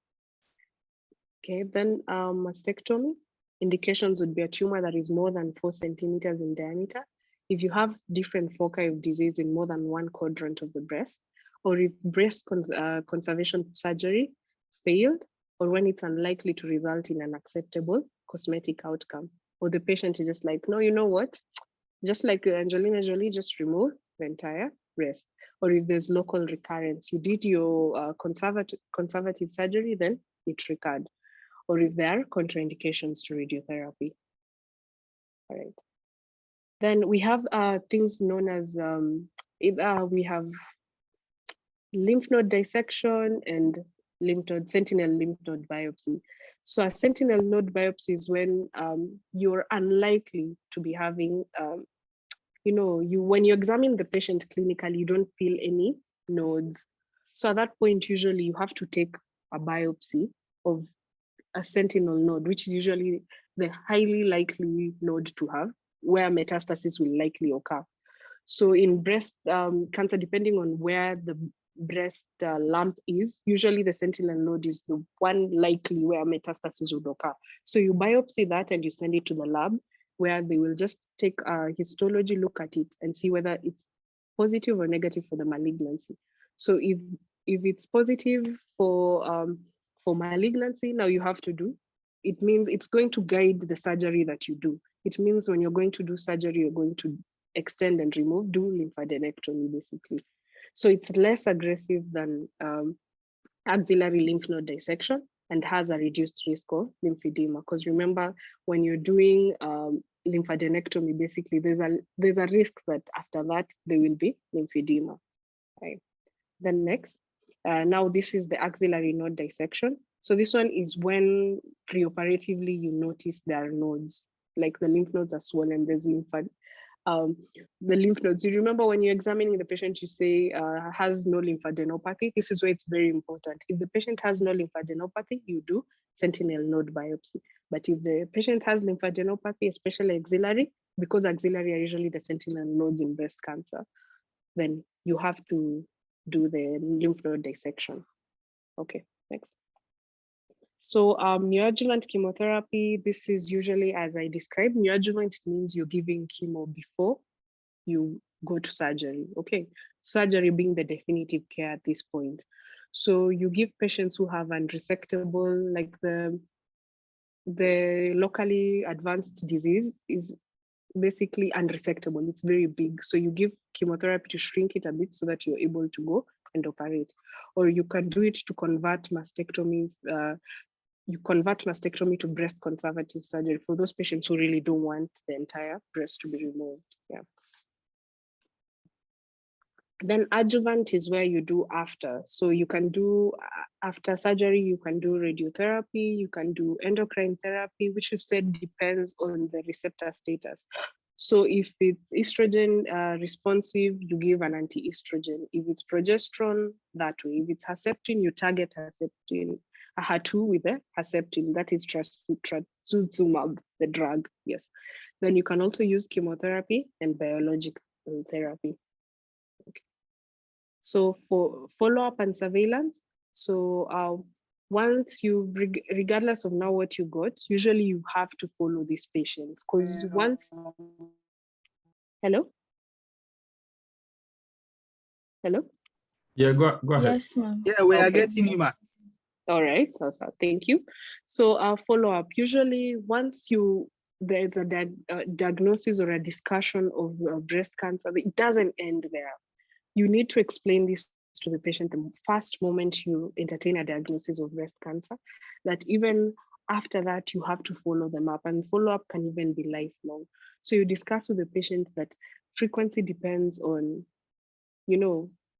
Okay, then mastectomy. Indications would be a tumor that is more than 4 centimeters in diameter. If you have different foci of disease in more than one quadrant of the breast, or if breast conservation surgery failed, or when it's unlikely to result in an acceptable cosmetic outcome, or the patient is just like, no, you know what? Just like Angelina Jolie, just remove the entire breast. Or if there's local recurrence, you did your conservative surgery, then it recurred. Or if there are contraindications to radiotherapy. All right. Then we have things known as, we have lymph node dissection and sentinel lymph node biopsy. So a sentinel node biopsy is when you're unlikely to be having, when you examine the patient clinically, you don't feel any nodes. So at that point, usually you have to take a biopsy of a sentinel node, which is usually the highly likely node to have, where metastasis will likely occur. So in breast cancer, depending on where the breast lump is, usually the sentinel node is the one likely where metastasis would occur. So you biopsy that and you send it to the lab, where they will just take a histology look at it and see whether it's positive or negative for the malignancy. So if it's positive for malignancy, now you have to do, it means it's going to guide the surgery that you do. It means when you're going to do surgery, you're going to extend and remove, do lymphadenectomy basically. So it's less aggressive than axillary lymph node dissection and has a reduced risk of lymphedema. Because remember, when you're doing lymphadenectomy, basically there's a risk that after that there will be lymphedema. Right. Then next, now this is the axillary node dissection. So this one is when preoperatively you notice there are nodes, like the lymph nodes are swollen, there's the lymph nodes. You remember when you're examining the patient, you say has no lymphadenopathy. This is where it's very important. If the patient has no lymphadenopathy, you do sentinel node biopsy. But if the patient has lymphadenopathy, especially axillary, because axillary are usually the sentinel nodes in breast cancer, then you have to do the lymph node dissection. Okay, next. So neoadjuvant chemotherapy, this is usually, as I described, neoadjuvant means you're giving chemo before you go to surgery, okay? Surgery being the definitive care at this point. So you give patients who have unresectable, like the locally advanced disease is basically unresectable, it's very big. So you give chemotherapy to shrink it a bit so that you're able to go and operate. Or you can do it to convert mastectomy, you convert mastectomy to breast conservative surgery for those patients who really don't want the entire breast to be removed. Yeah. Then adjuvant is where you do after. So you can do after surgery, you can do radiotherapy, you can do endocrine therapy, which you said depends on the receptor status. So if it's estrogen responsive, you give an anti-estrogen. If it's progesterone, that way. If it's Herceptin, you target Herceptin, HER2 with the Herceptin, that is trastuzumab, the drug, yes. Then you can also use chemotherapy and biologic therapy. Okay. So for follow-up and surveillance, so once you, regardless of now what you got, usually you have to follow these patients because once, hello? Hello? Yeah, go ahead. Yes, ma'am. Yeah, we are Okay. getting you, ma'am. All right, thank you. So follow-up, usually once there's a diagnosis or a discussion of breast cancer, it doesn't end there. You need to explain this to the patient the first moment you entertain a diagnosis of breast cancer, that even after that, you have to follow them up, and follow-up can even be lifelong. So you discuss with the patient that frequency depends on,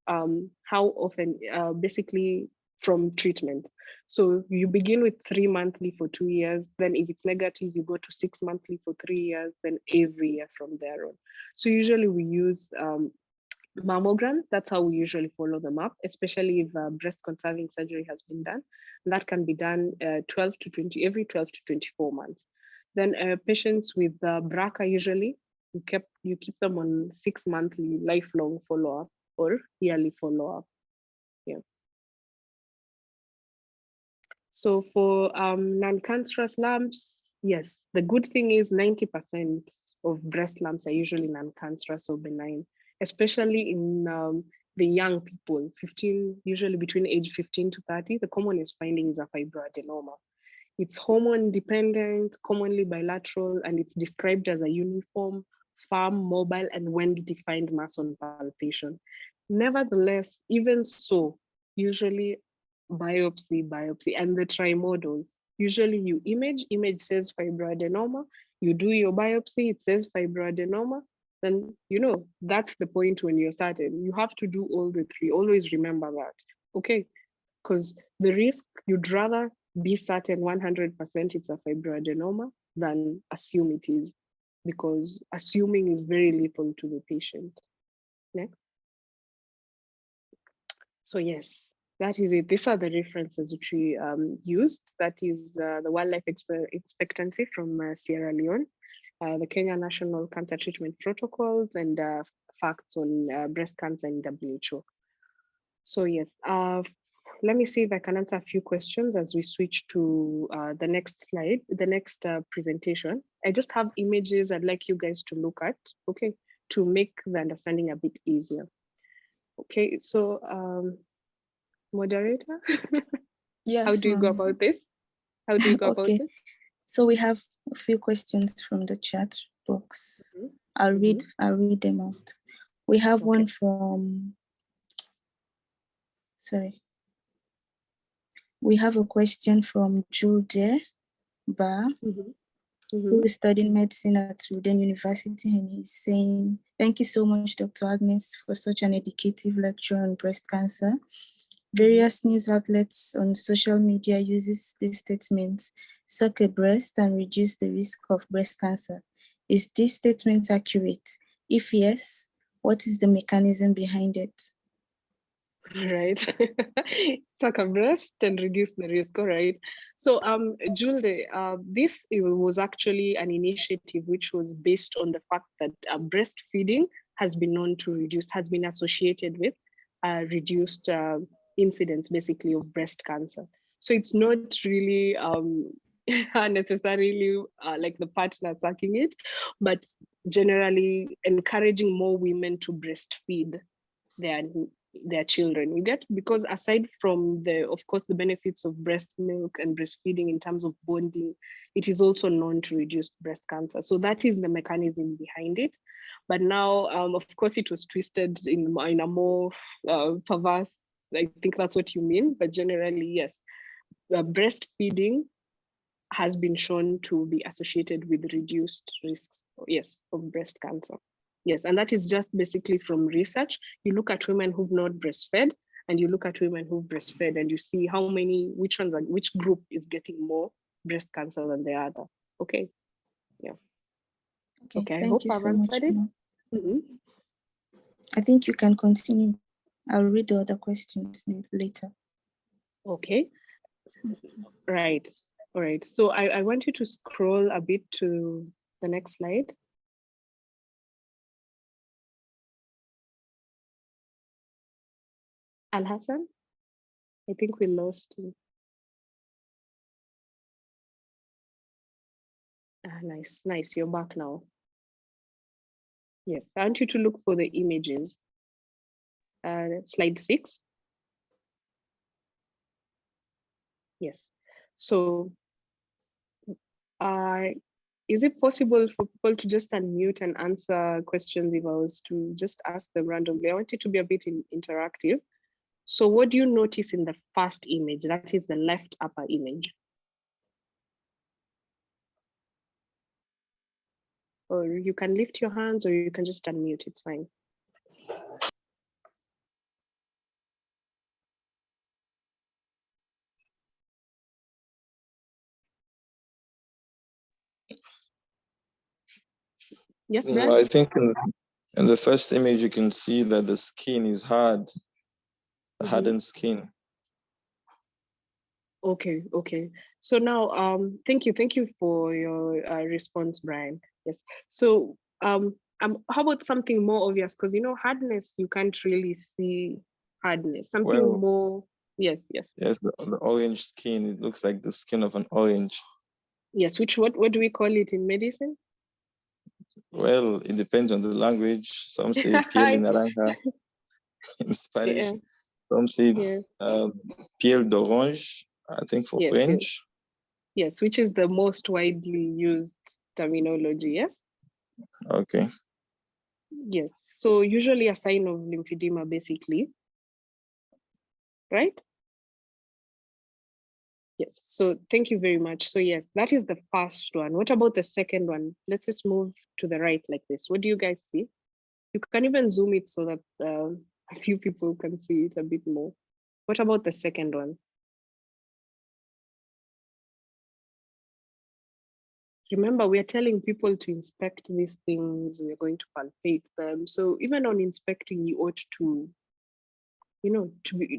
how often, basically from treatment. So you begin with 3 monthly for 2 years, then if it's negative, you go to 6 monthly for 3 years, then every year from there on. So usually we use mammogram. That's how we usually follow them up, especially if breast conserving surgery has been done. That can be done every 12 to 24 months. Then patients with BRCA, usually you keep them on 6 monthly lifelong follow-up or yearly follow-up. Yeah. So for non-cancerous lumps, yes, the good thing is 90% of breast lumps are usually non-cancerous or benign, especially in the young people, usually between age 15 to 30. The commonest finding is a fibroadenoma. It's hormone dependent, commonly bilateral, and it's described as a uniform, firm, mobile, and well-defined mass on palpation. Nevertheless, even so, usually biopsy, and the trimodal. Usually you image says fibroadenoma, you do your biopsy, it says fibroadenoma, then that's the point when you're starting. You have to do all the three. Always remember that, okay? Because the risk, you'd rather be certain 100% it's a fibroadenoma than assume it is, because assuming is very lethal to the patient. Next. So yes, that is it. These are the references which we used. That is the wildlife expectancy from Sierra Leone, the Kenya National Cancer Treatment Protocols, and facts on breast cancer in WHO. So yes, let me see if I can answer a few questions as we switch to the next slide, the next presentation. I just have images I'd like you guys to look at, okay, to make the understanding a bit easier. Okay, so moderator, Yes, how do you go about this? How do you go about this? So we have a few questions from the chat box. I'll read them out. We have one from, we have a question from Jude Ba, who is studying medicine at Leoen University, and he's saying, "Thank you so much, Dr. Agnes, for such an educative lecture on breast cancer. Various news outlets on social media uses this statement, suck a breast and reduce the risk of breast cancer. Is this statement accurate? If yes, what is the mechanism behind it?" Right, suck a breast and reduce the risk. All right. So, Julde, this was actually an initiative which was based on the fact that breastfeeding has been known to reduce, has been associated with reduced incidence, basically, of breast cancer. So it's not really necessarily like the partner sucking it, but generally encouraging more women to breastfeed their children, you get, because aside from of course the benefits of breast milk and breastfeeding in terms of bonding, it is also known to reduce breast cancer. So that is the mechanism behind it. But now, of course, it was twisted in a more perverse, I think that's what you mean, but generally, yes, breastfeeding has been shown to be associated with reduced risks, yes, of breast cancer. Yes, and that is just basically from research. You look at women who've not breastfed, and you look at women who've breastfed, and you see which group is getting more breast cancer than the other. Okay, yeah. Okay, I thank hope you I've so much, answered it. ma'am. Mhm. I think you can continue. I'll read the other questions later. Okay, right. All right. So I want you to scroll a bit to the next slide. Al Hassan, I think we lost you. Ah, nice, nice. You're back now. Yes, I want you to look for the images. Slide 6. Yes. So is it possible for people to just unmute and answer questions if I was to just ask them randomly? I want it to be a bit interactive. So what do you notice in the first image? That is the left upper image. Or you can lift your hands or you can just unmute, it's fine. Yes, Brad? I think in the first image, you can see that the skin is hard, hardened skin. Okay, okay. So now, thank you for your response, Brian. Yes. So how about something more obvious? Because hardness, you can't really see hardness. Something Well, more. Yes, yes. Yes, the orange skin. It looks like the skin of an orange. Yes. What do we call it in medicine? Well, it depends on the language. Some say piel de naranja in Spanish. Yeah. Some say Yeah. piel d'orange, I think for Yes, French. Yes, which is the most widely used terminology, yes? Okay. Yes, so usually a sign of lymphedema, basically, right? Yes, so thank you very much. So yes, that is the first one. What about the second one? Let's just move to the right like this. What do you guys see? You can even zoom it so that a few people can see it a bit more. What about the second one? Remember, we are telling people to inspect these things. We're going to palpate them. So even on inspecting, you ought to,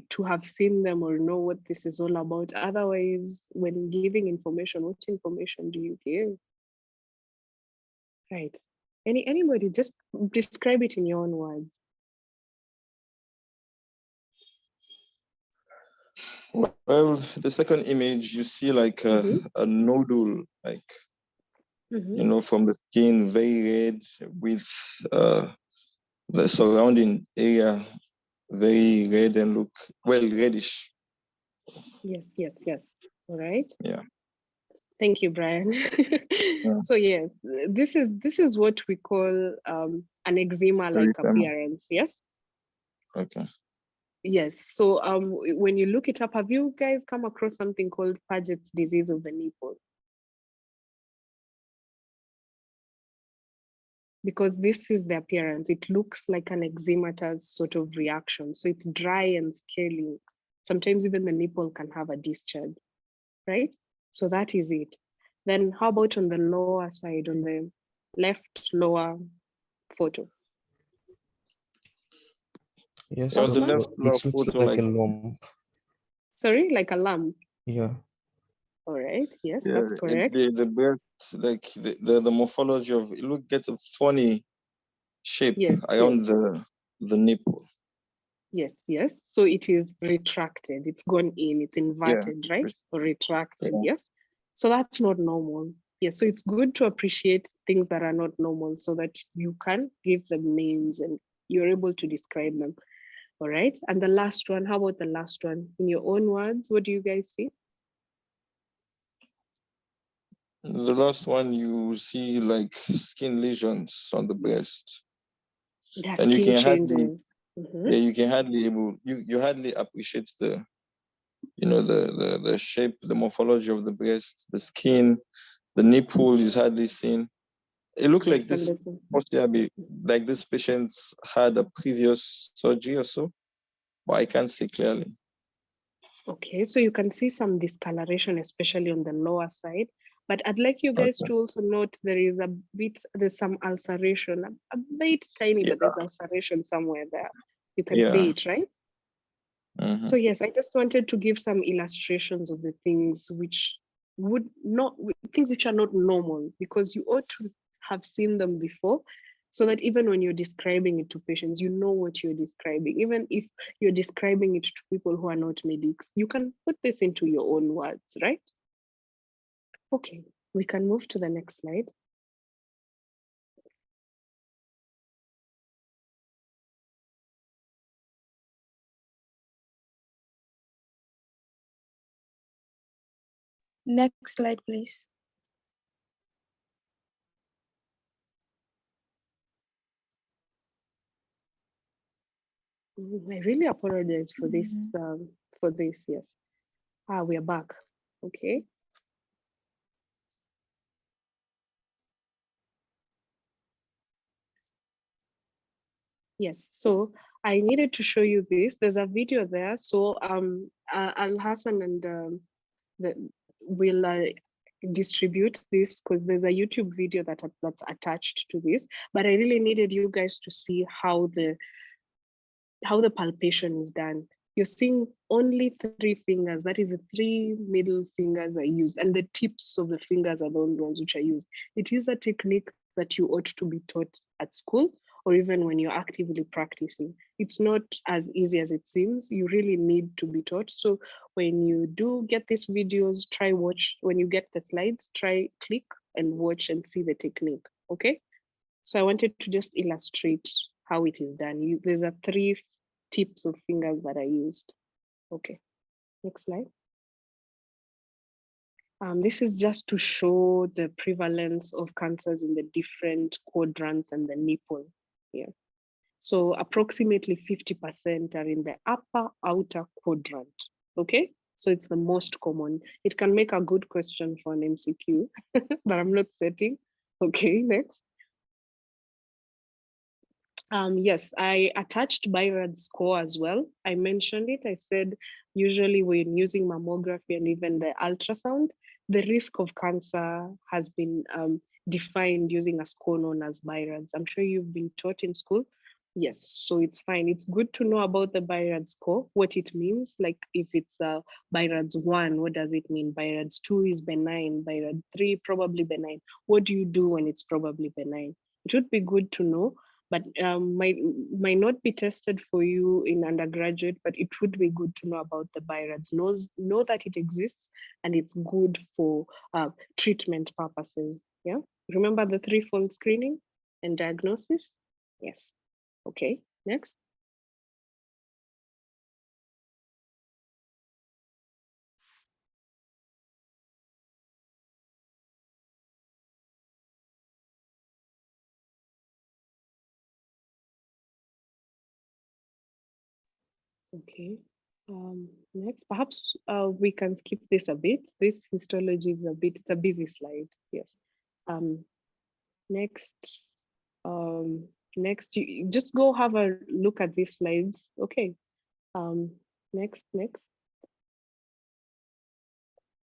to have seen them or know what this is all about. Otherwise, when giving information, what information do you give? Right. Anybody, just describe it in your own words. Well, the second image, you see like a nodule, like, from the skin, very red, with the surrounding area very red and look, well, reddish. Yes. All right. Yeah. Thank you, Brian. So yes, this is what we call an eczema-like appearance. Yes. Okay. Yes. So when you look it up, have you guys come across something called Paget's disease of the nipple? Because this is the appearance. It looks like an eczematous sort of reaction. So it's dry and scaly. Sometimes even the nipple can have a discharge, right? So that is it. Then how about on the lower side, on the left lower photo? Yes, On the doctor, left it lower looks photo, like a lump. Sorry, like a lump? Yeah. All right, yes, yeah, that's correct. the breast, like the morphology of it gets a funny shape around the nipple. Yes. So it is retracted. It's gone in. It's inverted, right? Or retracted. Yeah. Yes. So that's not normal. Yes. So it's good to appreciate things that are not normal so that you can give them names and you're able to describe them. All right. And the last one. How about the last one? In your own words, what do you guys see? The last one, you see like skin lesions on the breast. And you can hardly, you can hardly you hardly appreciate the shape, the morphology of the breast, the skin, the nipple is hardly seen. It looked like this possibly like this patient had a previous surgery or so, but I can't see clearly. Okay, so you can see some discoloration, especially on the lower side, But I'd like you guys to also note there's some ulceration, a bit tiny, but there's ulceration somewhere there. You can see it, right? So yes, I just wanted to give some illustrations of the things which things which are not normal, because you ought to have seen them before, so that even when you're describing it to patients, you know what you're describing. Even if you're describing it to people who are not medics, you can put this into your own words, right? Okay, we can move to the next slide. Next slide, please. I really apologize for this. Yes. We are back. Okay. Yes, so I needed to show you this. There's a video there. So Al Hassan and will distribute this, because there's a YouTube video that's attached to this. But I really needed you guys to see how the palpation is done. You're seeing only 3 fingers. That is the 3 middle fingers are used, and the tips of the fingers are the only ones which are used. It is a technique that you ought to be taught at school, or even when you're actively practicing. It's not as easy as it seems. You really need to be taught. So when you do get these videos, try watch. When you get the slides, try click and watch and see the technique, okay? So I wanted to just illustrate how it is done. There's a 3 tips of fingers that are used. Okay, next slide. This is just to show the prevalence of cancers in the different quadrants and the nipple here. So approximately 50% are in the upper outer quadrant, okay? So it's the most common. It can make a good question for an MCQ, but I'm not setting. Okay, next. Yes, I attached BIRAD score as well. I mentioned it. I said, usually when using mammography and even the ultrasound, the risk of cancer has been defined using a score known as BIRADS. I'm sure you've been taught in school. Yes, so it's fine. It's good to know about the BIRAD score, what it means. Like if it's BIRADS 1, what does it mean? BIRADS 2 is benign, BIRAD 3 probably benign. What do you do when it's probably benign? It would be good to know, but might not be tested for you in undergraduate, but it would be good to know about the BIRADS. Know that it exists, and it's good for treatment purposes. Yeah, remember the 3-fold screening and diagnosis? Yes. Okay, next. Okay, next, perhaps we can skip this a bit. This histology is it's a busy slide, yes. Next, next, you just go have a look at these slides. Okay, next.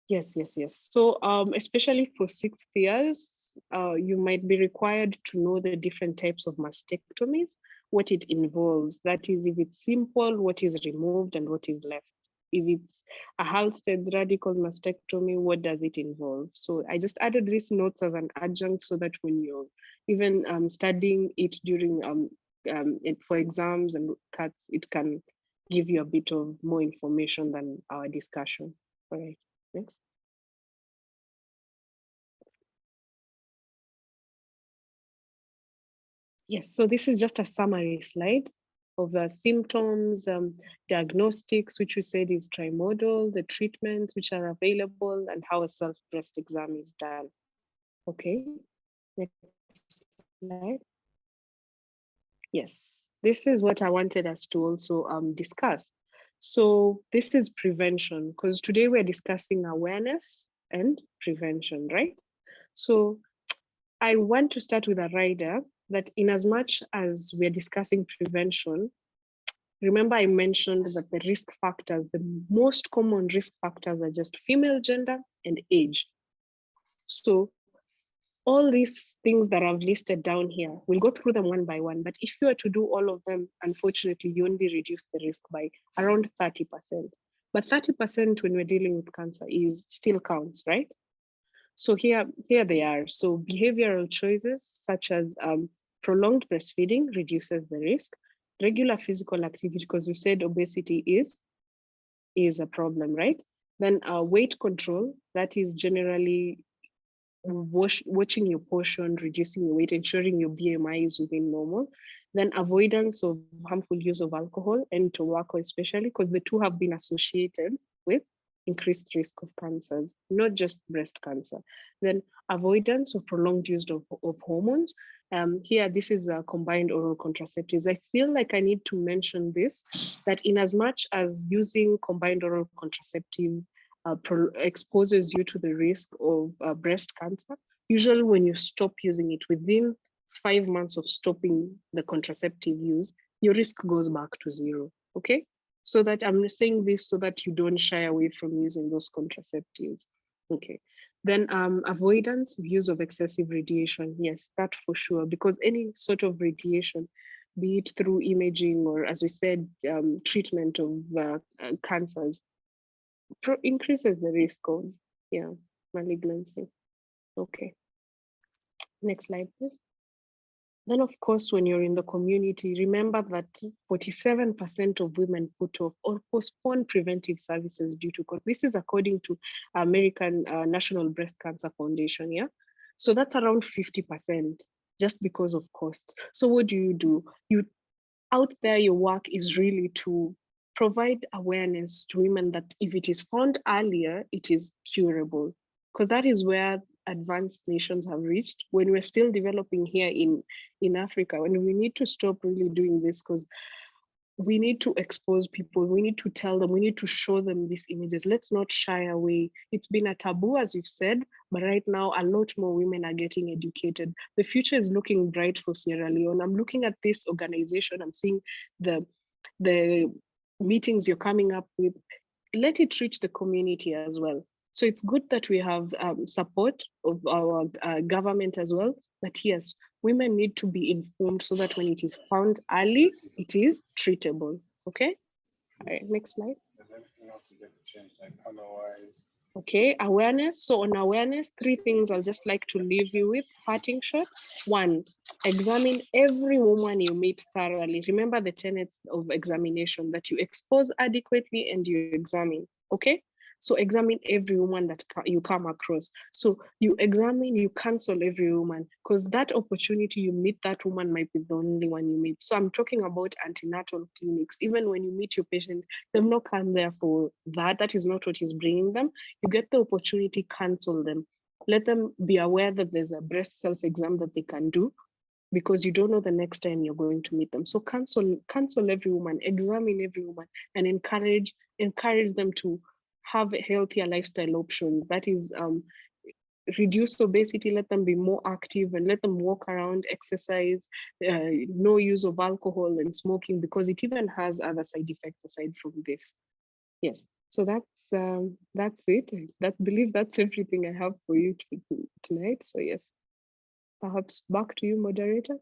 Yes. So especially for 6th years, you might be required to know the different types of mastectomies, what it involves. That is, if it's simple, what is removed and what is left. If it's a Halsted's radical mastectomy, what does it involve? So I just added these notes as an adjunct so that when you're even studying it during for exams and cuts, it can give you a bit of more information than our discussion. All right. Next. Yes, so this is just a summary slide of the symptoms, diagnostics, which we said is trimodal, the treatments which are available, and how a self-breast exam is done. Okay, next slide. Yes, this is what I wanted us to also discuss. So this is prevention, because today we're discussing awareness and prevention, right? So I want to start with a rider that in as much as we're discussing prevention, remember I mentioned that the risk factors, the most common risk factors are just female gender and age. So all these things that I've listed down here, we'll go through them one by one, but if you were to do all of them, unfortunately, you only reduce the risk by around 30%. But 30% when we're dealing with cancer is still counts, right? So here they are. So behavioral choices such as prolonged breastfeeding reduces the risk. Regular physical activity, because you said obesity is a problem, right? Then weight control, that is generally watching your portion, reducing your weight, ensuring your BMI is within normal. Then avoidance of harmful use of alcohol and tobacco, especially because the two have been associated with increased risk of cancers, not just breast cancer. Then avoidance of prolonged use of hormones. Here, this is combined oral contraceptives. I feel like I need to mention this, that in as much as using combined oral contraceptives exposes you to the risk of breast cancer, usually when you stop using it within 5 months of stopping the contraceptive use, your risk goes back to 0, okay? So that I'm saying this so that you don't shy away from using those contraceptives, okay? Then avoidance of use of excessive radiation, yes, that for sure, because any sort of radiation, be it through imaging or, as we said, treatment of cancers, increases the risk of malignancy. Okay, next slide, please. Then, of course, when you're in the community, remember that 47% of women put off or postpone preventive services due to cost. This is according to American National Breast Cancer Foundation, yeah? So that's around 50% just because of cost. So what do? You out there, your work is really to provide awareness to women that if it is found earlier, it is curable, because that is where advanced nations have reached when we're still developing here in Africa. And we need to stop really doing this, because we need to expose people, we need to tell them, we need to show them these images. Let's not shy away. It's been a taboo, as you've said, but right now a lot more women are getting educated. The future is looking bright for Sierra Leone. I'm looking at this organization, I'm seeing the meetings you're coming up with. Let it reach the community as well. So it's good that we have support of our government as well. But yes, women need to be informed so that when it is found early, it is treatable. Okay. All right, next slide. Okay, awareness. So on awareness, 3 things I'll just like to leave you with, parting shot. 1, examine every woman you meet thoroughly. Remember the tenets of examination, that you expose adequately and you examine, okay? So examine every woman that you come across. So you examine, you cancel every woman, because that opportunity you meet that woman might be the only one you meet. So I'm talking about antenatal clinics. Even when you meet your patient, they've not come there for that. That is not what is bringing them. You get the opportunity, cancel them. Let them be aware that there's a breast self-exam that they can do, because you don't know the next time you're going to meet them. So cancel every woman, examine every woman, and encourage them to have healthier lifestyle options. That is, reduce obesity, let them be more active, and let them walk around, exercise, no use of alcohol and smoking, because it even has other side effects aside from this. Yes, so that's it. I believe that's everything I have for you tonight. So yes, perhaps back to you, moderator.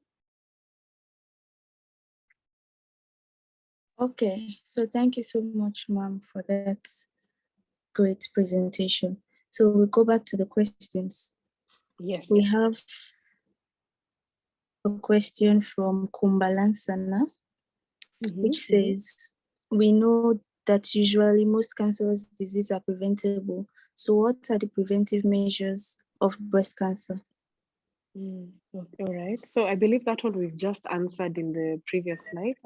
Okay, so thank you so much, ma'am, for that great presentation. So we'll go back to the questions. Yes. We have a question from Kumbalansana, which says, we know that usually most cancerous diseases are preventable. So what are the preventive measures of breast cancer? All right. So I believe that one we've just answered in the previous slide,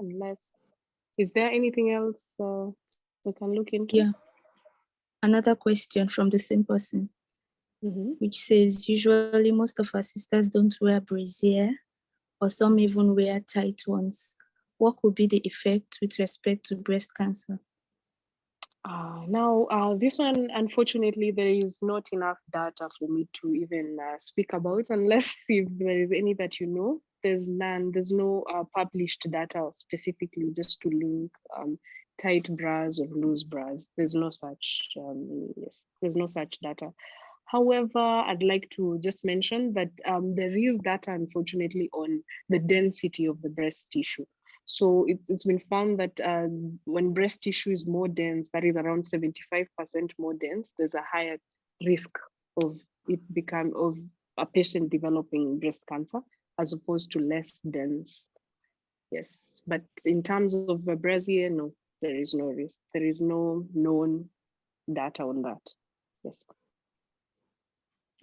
is there anything else we can look into? Yeah. Another question from the same person, which says, usually most of our sisters don't wear brassiere, or some even wear tight ones. What could be the effect with respect to breast cancer? Now, this one, unfortunately, there is not enough data for me to even speak about, unless if there is any that you know. There's none. There's no published data specifically just to link tight bras or loose bras. There's no such. Yes, there's no such data. However, I'd like to just mention that there is data, unfortunately, on the density of the breast tissue. So it's been found that when breast tissue is more dense, that is around 75% more dense, there's a higher risk of a patient developing breast cancer as opposed to less dense. Yes, but in terms of Brazil, no, there is no risk. There is no known data on that. Yes.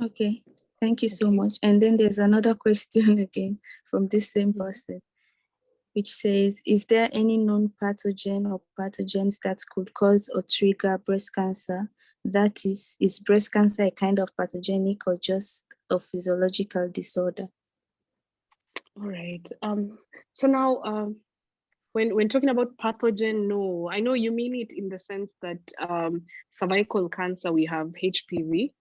Okay, thank you so much. And then there's another question again from this same person, which says, is there any known pathogen or pathogens that could cause or trigger breast cancer? That is breast cancer a kind of pathogenic or just a physiological disorder? All right. So now, when talking about pathogen, no, I know you mean it in the sense that cervical cancer, we have HPV,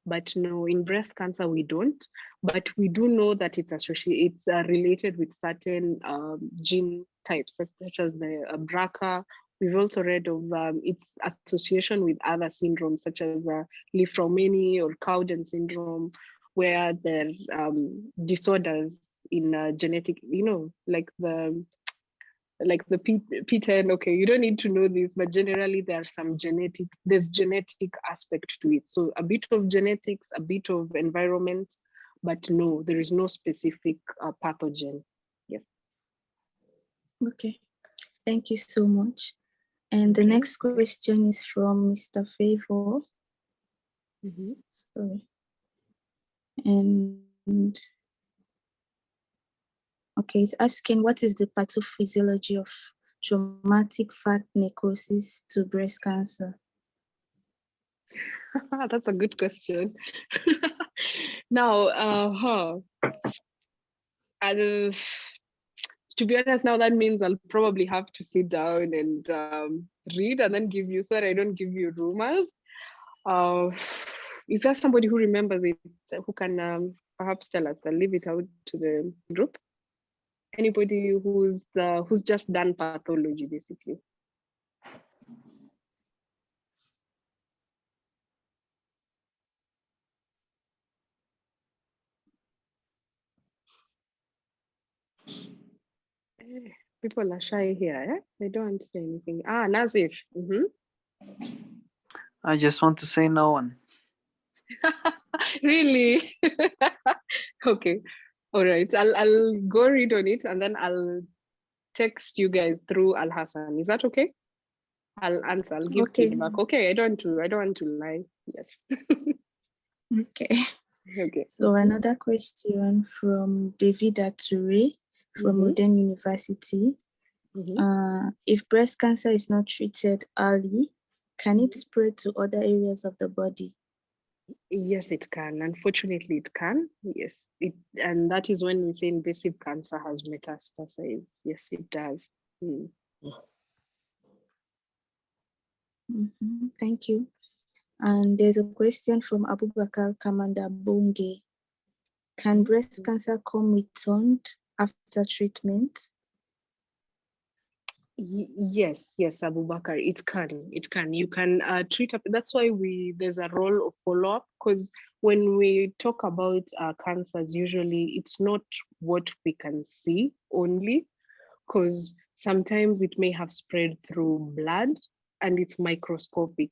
but no, in breast cancer, we don't. But we do know that it's associated, it's related with certain gene types, such as the BRCA. We've also read of its association with other syndromes, such as Li-Fraumeni or Cowden syndrome, where there are disorders in genetic, like the P10, okay, you don't need to know this, but generally there's genetic aspect to it. So a bit of genetics, a bit of environment, but no, there is no specific pathogen. Yes. Okay, thank you so much. And the next question is from Mr. Favor. Sorry. And okay, it's asking, what is the pathophysiology of traumatic fat necrosis to breast cancer? That's a good question. Now, to be honest, now that means I'll probably have to sit down and read and then give you, sorry, I don't give you rumors. Is there somebody who remembers it, who can perhaps tell us? I'll leave it out to the group. Anybody who's just done pathology, basically. People are shy here, eh? They don't want to say anything. Nazif. I just want to say no one. Really? Okay. All right. I'll go read on it and then I'll text you guys through Al Hassan. Is that okay? I'll answer. I'll give feedback. Okay. I don't want to lie. Yes. Okay. Okay. So another question from David Ature from Modern University. If breast cancer is not treated early, can it spread to other areas of the body? Yes, it can. Unfortunately, it can. Yes, and that is when we say invasive cancer has metastasized. Yes, it does. Thank you. And there's a question from Abubakar Kamanda Bunge. Can breast cancer come returned after treatment? Yes, Abubakar, it can. You can treat up. That's why there's a role of follow-up, because when we talk about cancers, usually it's not what we can see only, because sometimes it may have spread through blood and it's microscopic.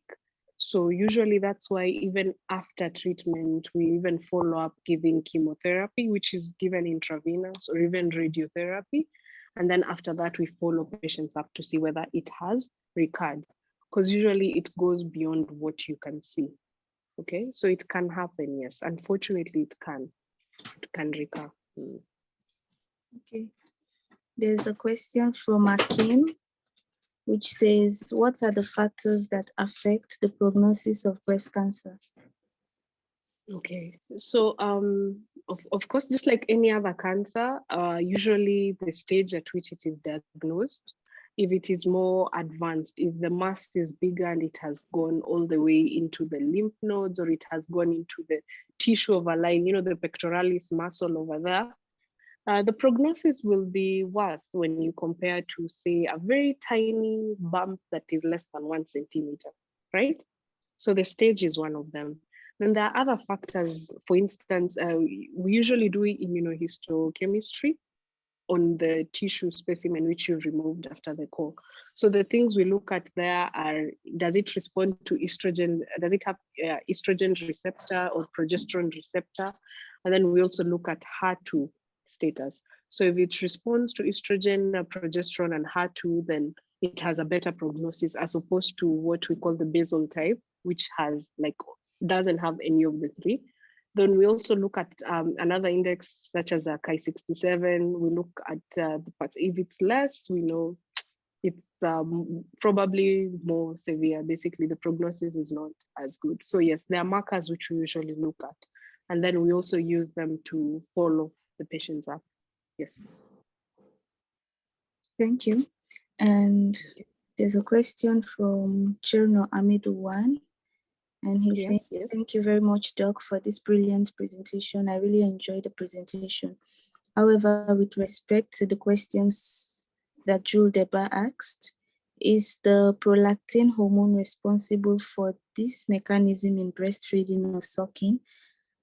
So usually that's why even after treatment, we even follow up giving chemotherapy, which is given intravenous, or even radiotherapy. And then after that, we follow patients up to see whether it has recurred, because usually it goes beyond what you can see. Okay, so it can happen, yes. Unfortunately, it can recur. Okay. There's a question from Akim, which says, what are the factors that affect the prognosis of breast cancer? Okay, so of course, just like any other cancer, usually the stage at which it is diagnosed, if it is more advanced, if the mass is bigger and it has gone all the way into the lymph nodes, or it has gone into the tissue of a line, the pectoralis muscle over there, the prognosis will be worse when you compare to, say, a very tiny bump that is less than 1 centimeter, right? So the stage is one of them. Then there are other factors. For instance, we usually do immunohistochemistry on the tissue specimen which you removed after the core. So the things we look at there are, does it respond to estrogen? Does it have estrogen receptor or progesterone receptor? And then we also look at HER2 status. So if it responds to estrogen, progesterone, and HER2, then it has a better prognosis as opposed to what we call the basal type, which has doesn't have any of the three. Then we also look at another index such as a Chi67. We look at the parts. If it's less, we know it's probably more severe. Basically, the prognosis is not as good. So yes, there are markers which we usually look at. And then we also use them to follow the patients up. Yes. Thank you. And there's a question from Cherno Amidu1. And he said, thank you very much, Doc, for this brilliant presentation. I really enjoyed the presentation. However, with respect to the questions that Jules Deba asked, is the prolactin hormone responsible for this mechanism in breastfeeding or sucking?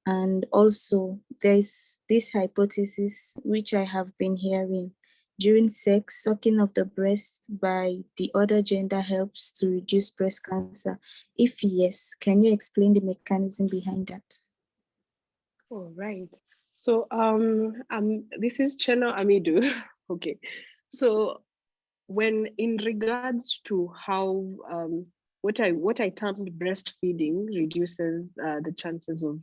And also, there's this hypothesis, which I have been hearing. During sex, sucking of the breast by the other gender helps to reduce breast cancer. If yes, can you explain the mechanism behind that? All right. So this is Cheno Amidu. Okay. So when in regards to how what I termed breastfeeding reduces the chances of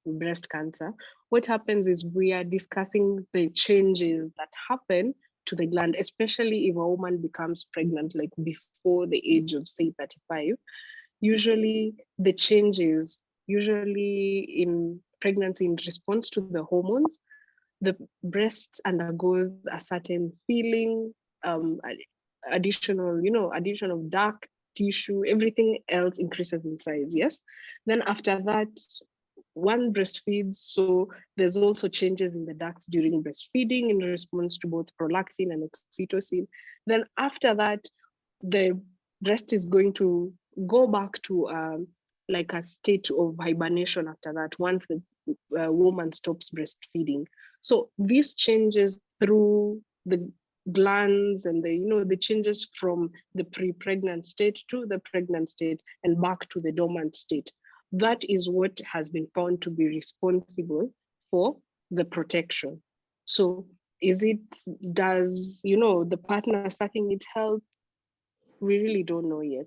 breast cancer, what happens is we are discussing the changes that happen to the gland, especially if a woman becomes pregnant, like before the age of say 35. Usually the changes, in pregnancy in response to the hormones, the breast undergoes a certain feeling, addition of dark tissue, everything else increases in size, yes? Then after that, one breastfeeds, so there's also changes in the ducts during breastfeeding in response to both prolactin and oxytocin. Then after that, the breast is going to go back to like a state of hibernation after that, once the woman stops breastfeeding. So these changes through the glands and the changes from the pre-pregnant state to the pregnant state and back to the dormant state. That is what has been found to be responsible for the protection. So does the partner sucking it help? We really don't know yet.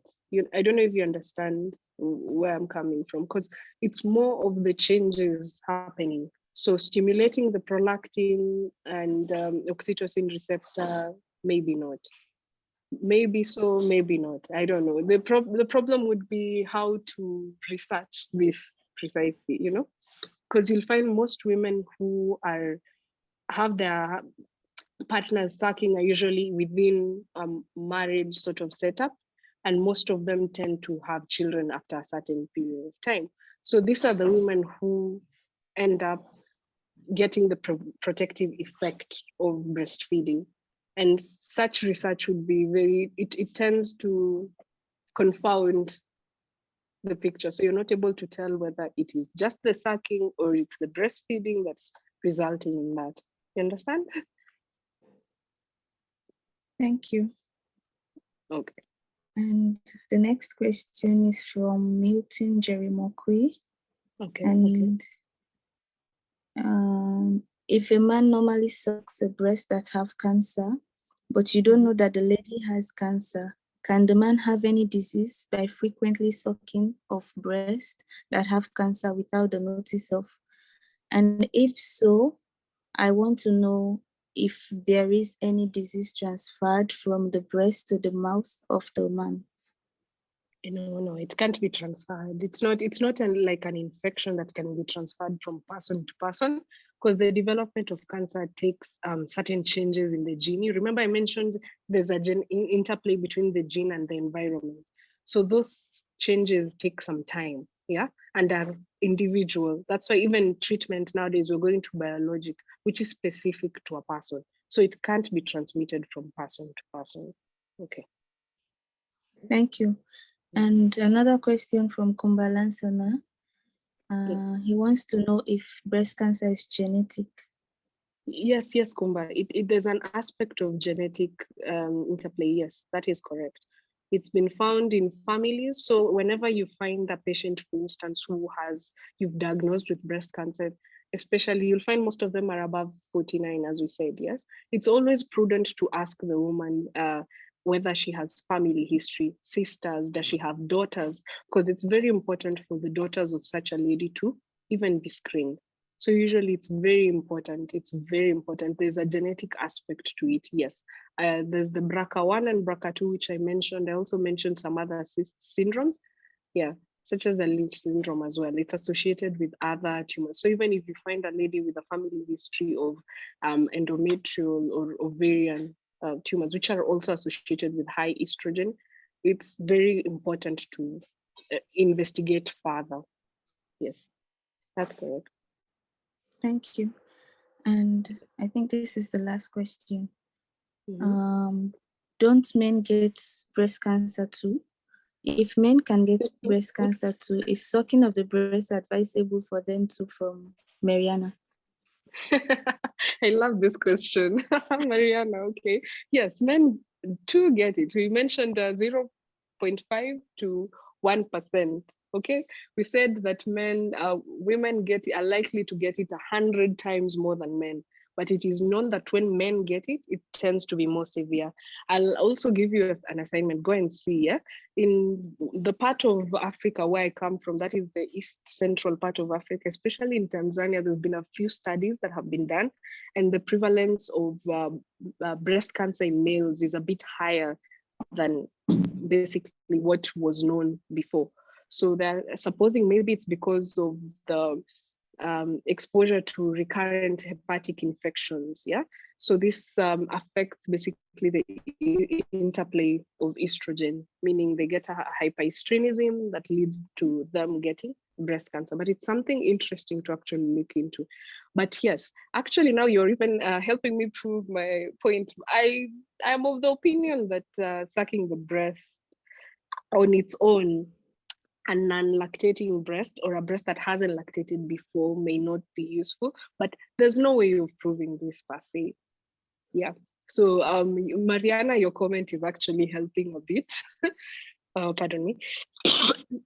I don't know if you understand where I'm coming from, because it's more of the changes happening. So stimulating the prolactin and oxytocin receptor, maybe not. Maybe so, maybe not. I don't know. The problem would be how to research this precisely, because you'll find most women who have their partners sucking are usually within marriage sort of setup, and most of them tend to have children after a certain period of time. So these are the women who end up getting the protective effect of breastfeeding. And such research would be it tends to confound the picture. So you're not able to tell whether it is just the sucking or it's the breastfeeding that's resulting in that. You understand? Thank you. Okay. And the next question is from Milton Jerimokwe. Okay. And if a man normally sucks a breast that have cancer, but you don't know that the lady has cancer, can the man have any disease by frequently sucking of breast that have cancer without the notice of? And if so, I want to know if there is any disease transferred from the breast to the mouth of the man. No, it can't be transferred. It's not like an infection that can be transferred from person to person, because the development of cancer takes certain changes in the gene. You remember I mentioned there's a interplay between the gene and the environment. So those changes take some time, and are individual. That's why even treatment nowadays, we're going to biologic, which is specific to a person. So it can't be transmitted from person to person. Okay. Thank you. And another question from Kumbalansana. He wants to know if breast cancer is genetic. Yes, Kumba. There's an aspect of genetic interplay. Yes, that is correct. It's been found in families. So whenever you find a patient, for instance, you've diagnosed with breast cancer, especially, you'll find most of them are above 49, as we said, yes? It's always prudent to ask the woman whether she has family history, sisters, does she have daughters? Because it's very important for the daughters of such a lady to even be screened. So usually it's very important. It's very important. There's a genetic aspect to it, yes. There's the BRCA1 and BRCA2, which I mentioned. I also mentioned some other syndromes, yeah, such as the Lynch syndrome as well. It's associated with other tumors. So even if you find a lady with a family history of endometrial or ovarian tumors, which are also associated with high estrogen, it's very important to investigate further. Yes, that's correct. Thank you. And I think this is the last question. Don't men get breast cancer too? If men can get breast cancer too, is sucking of the breast advisable for them too, from Mariana? I love this question. Mariana, okay. Yes, men too get it. We mentioned 0.5 to 1%, okay? We said that women are likely to get it 100 times more than men, but it is known that when men get it, it tends to be more severe. I'll also give you an assignment, go and see, yeah? In the part of Africa where I come from, that is the east central part of Africa, especially in Tanzania, there's been a few studies that have been done, and the prevalence of breast cancer in males is a bit higher than basically what was known before. So they're supposing maybe it's because of the exposure to recurrent hepatic infections, yeah? So this affects basically the interplay of estrogen, meaning they get a hyperestrenism that leads to them getting breast cancer. But it's something interesting to actually look into. But yes, actually now you're even helping me prove my point. I'm of the opinion that sucking the breast on its own, a non-lactating breast or a breast that hasn't lactated before may not be useful, but there's no way of proving this per se. Yeah. So Mariana, your comment is actually helping a bit. Pardon me.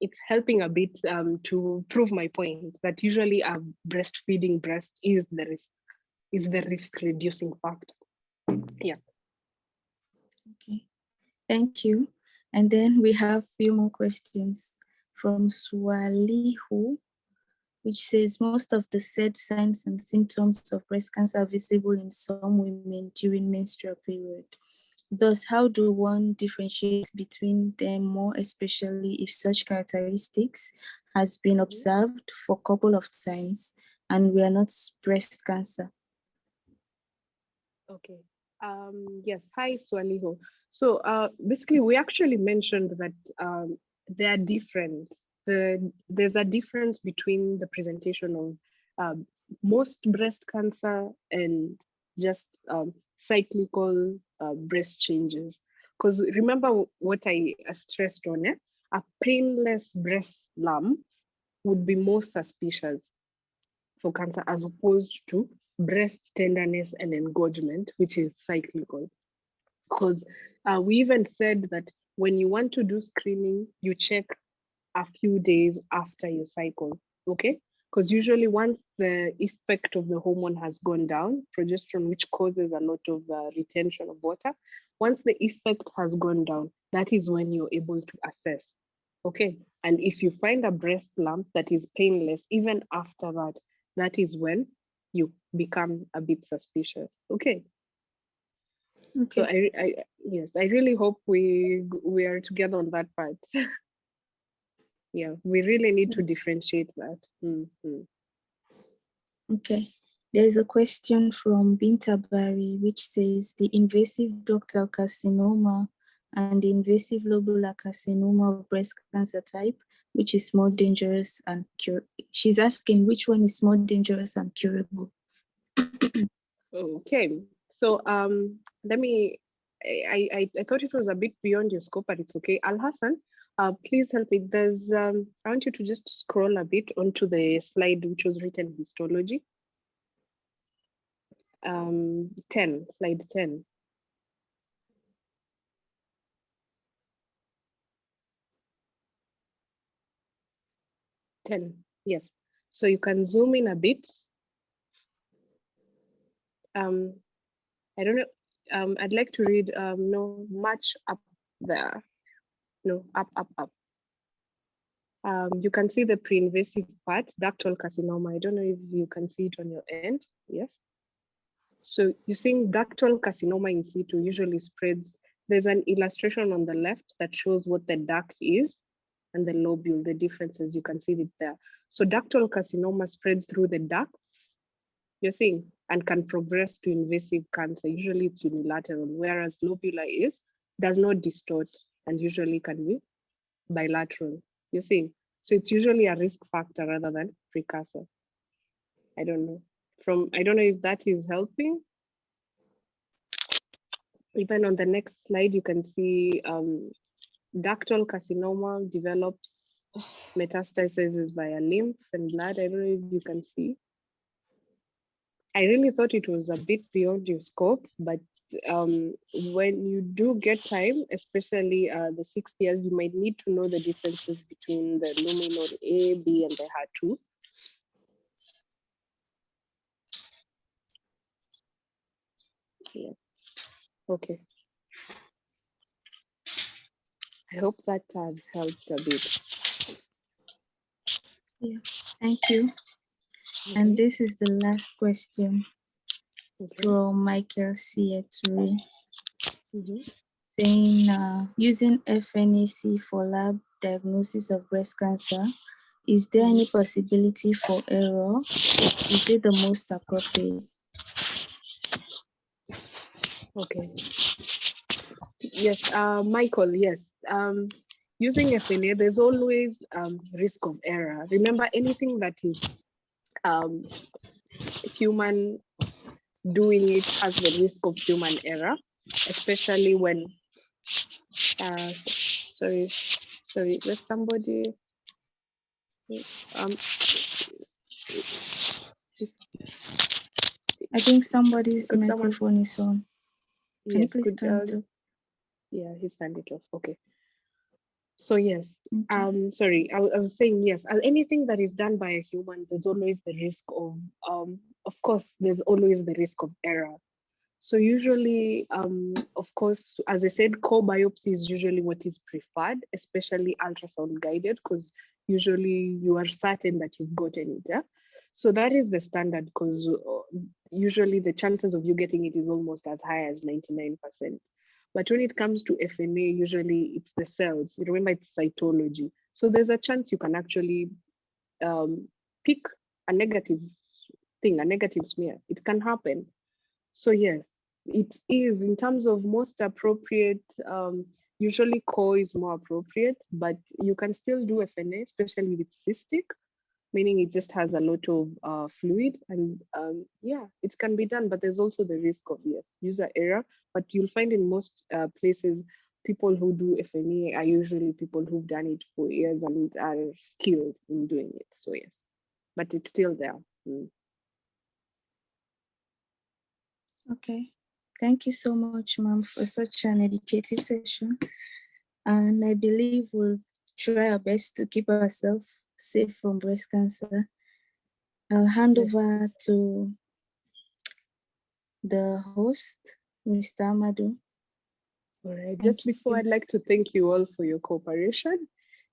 It's helping a bit to prove my point that usually a breastfeeding breast is the risk reducing factor. Yeah. Okay. Thank you. And then we have a few more questions from Swalihu, which says most of the said signs and symptoms of breast cancer are visible in some women during menstrual period. Thus, how do one differentiate between them, more especially if such characteristics has been observed for a couple of times and we are not breast cancer? Okay. Yes. Hi, Swaliho. So basically, we actually mentioned that they are different. There's a difference between the presentation of most breast cancer and just cyclical breast changes. Because remember what I stressed on, a painless breast lump would be more suspicious for cancer as opposed to breast tenderness and engorgement, which is cyclical. Because we even said that when you want to do screening, you check a few days after your cycle, okay? Because usually once the effect of the hormone has gone down, progesterone, which causes a lot of retention of water, once the effect has gone down, that is when you're able to assess, okay? And if you find a breast lump that is painless, even after that, that is when you become a bit suspicious, okay? Okay. So I really hope we are together on that part. Yeah, we really need to differentiate that. Okay. There's a question from Binta Bari, which says the invasive ductal carcinoma and the invasive lobular carcinoma of breast cancer type, which is more dangerous and curable. She's asking which one is more dangerous and curable. Okay, so let me, I thought it was a bit beyond your scope, but it's okay. Al Hassan, Please help me. There's, I want you to just scroll a bit onto the slide which was written histology. 10, slide 10. Yes. So you can zoom in a bit. I don't know. I'd like to read no, much up there. No, up. You can see the pre-invasive part, ductal carcinoma. I don't know if you can see it on your end. Yes. So you're seeing ductal carcinoma in situ usually spreads. There's an illustration on the left that shows what the duct is and the lobule, the differences, you can see it there. So ductal carcinoma spreads through the ducts, you're seeing, and can progress to invasive cancer. Usually it's unilateral, whereas lobular does not distort and usually can be bilateral, you're seeing. So it's usually a risk factor rather than precursor. I don't know. I don't know if that is helping. Even on the next slide, you can see ductal carcinoma develops metastases via lymph and blood. I don't know if you can see. I really thought it was a bit beyond your scope, but when you do get time, especially the 6th years, you might need to know the differences between the luminal A, B, and the HER2. Yeah. Okay. I hope that has helped a bit. Yeah, thank you. And this is the last question from Michael Sieturi, saying using FNAC for lab diagnosis of breast cancer, is there any possibility for error? Is it the most appropriate? Okay. Yes, Michael, yes. Using FNA, there's always risk of error. Remember, anything that is human doing it has the risk of human error, especially when, sorry, there's somebody, I think somebody's microphone is on. Can you please turn it off? Yeah, he's turned it off. Okay. So yes, sorry, I was saying yes. Anything that is done by a human, there's always the risk of course, there's always the risk of error. So usually, of course, as I said, core biopsy is usually what is preferred, especially ultrasound guided, because usually you are certain that you've gotten it. Yeah? So that is the standard, because usually the chances of you getting it is almost as high as 99%. But when it comes to FNA, usually it's the cells. You remember, it's cytology. So there's a chance you can actually pick a negative thing, a negative smear. It can happen. So yes, it is in terms of most appropriate. Usually core is more appropriate, but you can still do FNA, especially with cystic, meaning it just has a lot of fluid, and yeah, it can be done, but there's also the risk of, yes, user error. But you'll find in most places, people who do FNA are usually people who've done it for years and are skilled in doing it. So yes, but it's still there. Okay, thank you so much, ma'am, for such an educative session. And I believe we'll try our best to keep ourselves safe from breast cancer. I'll hand over to the host, Mr. Amadou. All right, just before, I'd like to thank you all for your cooperation.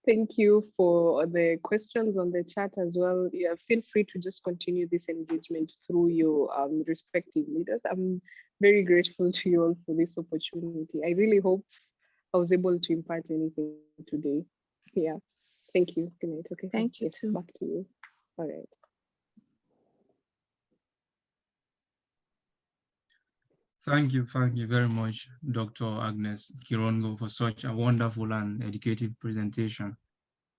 Thank you for the questions on the chat as well. Yeah, feel free to just continue this engagement through your respective leaders. I'm very grateful to you all for this opportunity. I really hope I was able to impart anything today. Yeah, thank you. Good night. Okay, thank you too. Back to you. All right. Thank you very much, Dr. Agnes Kirongo, for such a wonderful and educative presentation.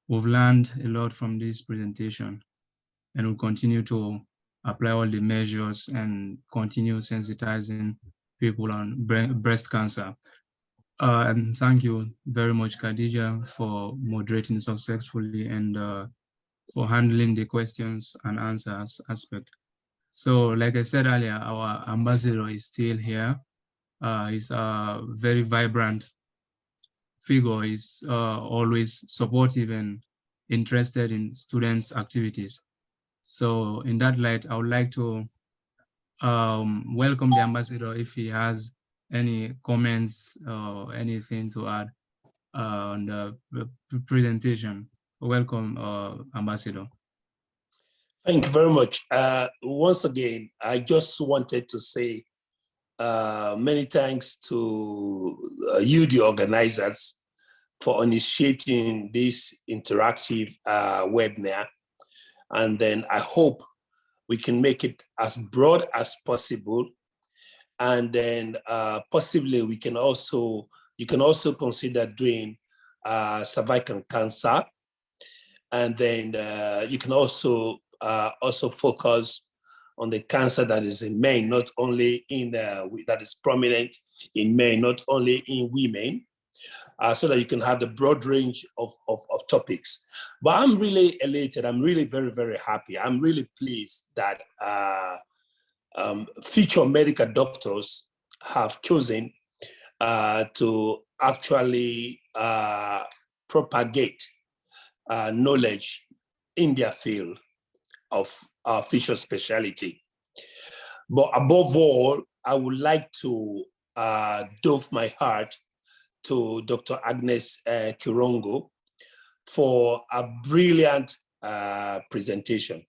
We've learned a lot from this presentation, and we'll continue to apply all the measures and continue sensitizing people on breast cancer. And thank you very much, Khadija, for moderating successfully and for handling the questions and answers aspect. So, like I said earlier, our ambassador is still here. He's a very vibrant figure. He's always supportive and interested in students' activities. So, in that light, I would like to welcome the ambassador if he has any comments or anything to add on the presentation. Welcome, Ambassador. Thank you very much. Once again, I just wanted to say many thanks to you, the organizers, for initiating this interactive webinar. And then I hope we can make it as broad as possible. And then possibly we can also, you can also consider doing cervical cancer. And then you can also focus on the cancer that is in men, not only in, that is prominent in men, not only in women, so that you can have the broad range of topics. But I'm really elated. I'm really very, very happy. I'm really pleased that future medical doctors have chosen to actually propagate knowledge in their field of future specialty. But above all, I would like to doff my heart to Dr. Agnes Kirongo for a brilliant presentation.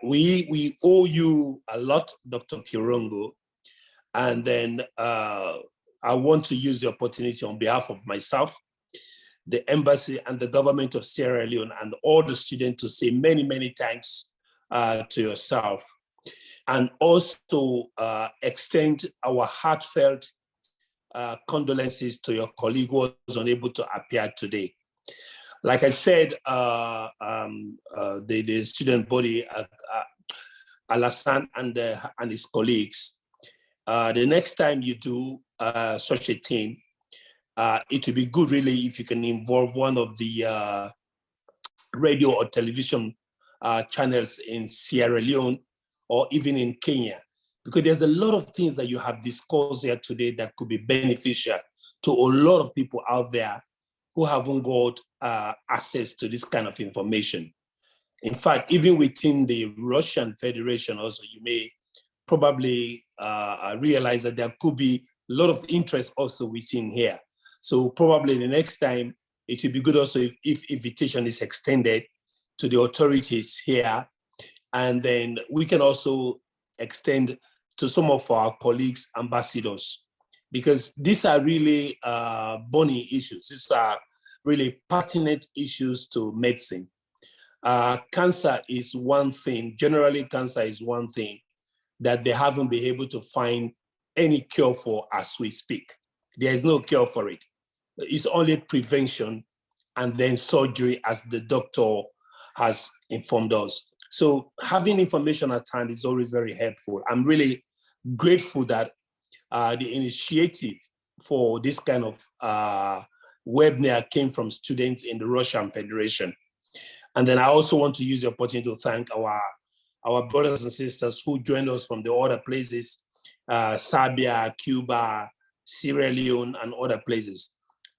We owe you a lot, Dr. Kirongo. And then I want to use the opportunity on behalf of myself, the embassy and the government of Sierra Leone and all the students to say many, many thanks to yourself. And also extend our heartfelt condolences to your colleague who was unable to appear today. Like I said, the student body, Alassane and his colleagues, the next time you do such a thing, it would be good really if you can involve one of the radio or television channels in Sierra Leone or even in Kenya, because there's a lot of things that you have discussed here today that could be beneficial to a lot of people out there who haven't got access to this kind of information. In fact, even within the Russian Federation also, you may probably realize that there could be a lot of interest also within here. So probably the next time, it would be good also if invitation is extended to the authorities here, and then we can also extend to some of our colleagues, ambassadors, because these are really burning issues. These are really pertinent issues to medicine. Cancer is one thing, generally cancer is one thing that they haven't been able to find any cure for as we speak. There is no cure for it. It's only prevention and then surgery as the doctor has informed us. So having information at hand is always very helpful. I'm really grateful that the initiative for this kind of webinar came from students in the Russian Federation. And then I also want to use the opportunity to thank our brothers and sisters who joined us from the other places, Serbia, Cuba, Sierra Leone, and other places.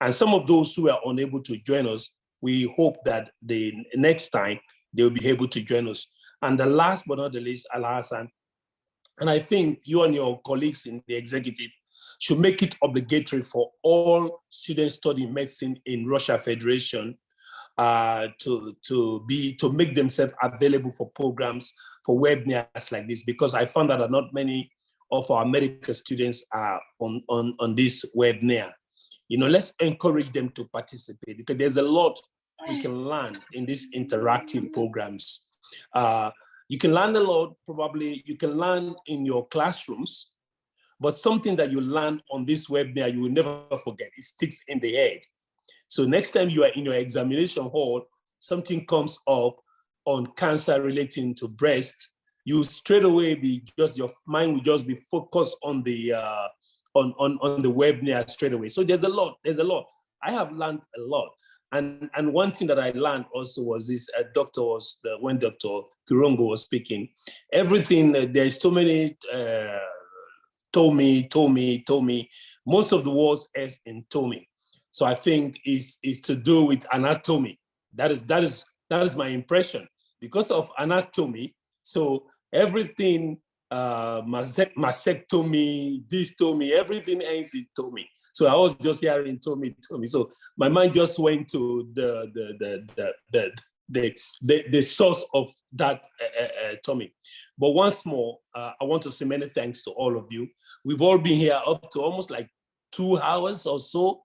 And some of those who are unable to join us, we hope that the next time they'll be able to join us. And the last but not the least, Alassane, and I think you and your colleagues in the executive should make it obligatory for all students studying medicine in Russia Federation to make themselves available for programs, for webinars like this, because I found that not many of our medical students are on this webinar. You know, let's encourage them to participate, because there's a lot we can learn in these interactive programs. You can learn a lot, probably you can learn in your classrooms, but something that you learn on this webinar, you will never forget. It sticks in the head. So next time you are in your examination hall, something comes up on cancer relating to breast, you straight away your mind will just be focused on the on the webinar straight away. So there's a lot. I have learned a lot. And one thing that I learned also was this, when Dr. Kirongo was speaking, everything, there's so many told me, most of the words is in told me. So I think is to do with anatomy. That is my impression. Because of anatomy, so everything, mastectomy, this told me, everything else it told me. So I was just hearing told me. So my mind just went to the source of that Tommy. But once more, I want to say many thanks to all of you. We've all been here up to almost like 2 hours or so.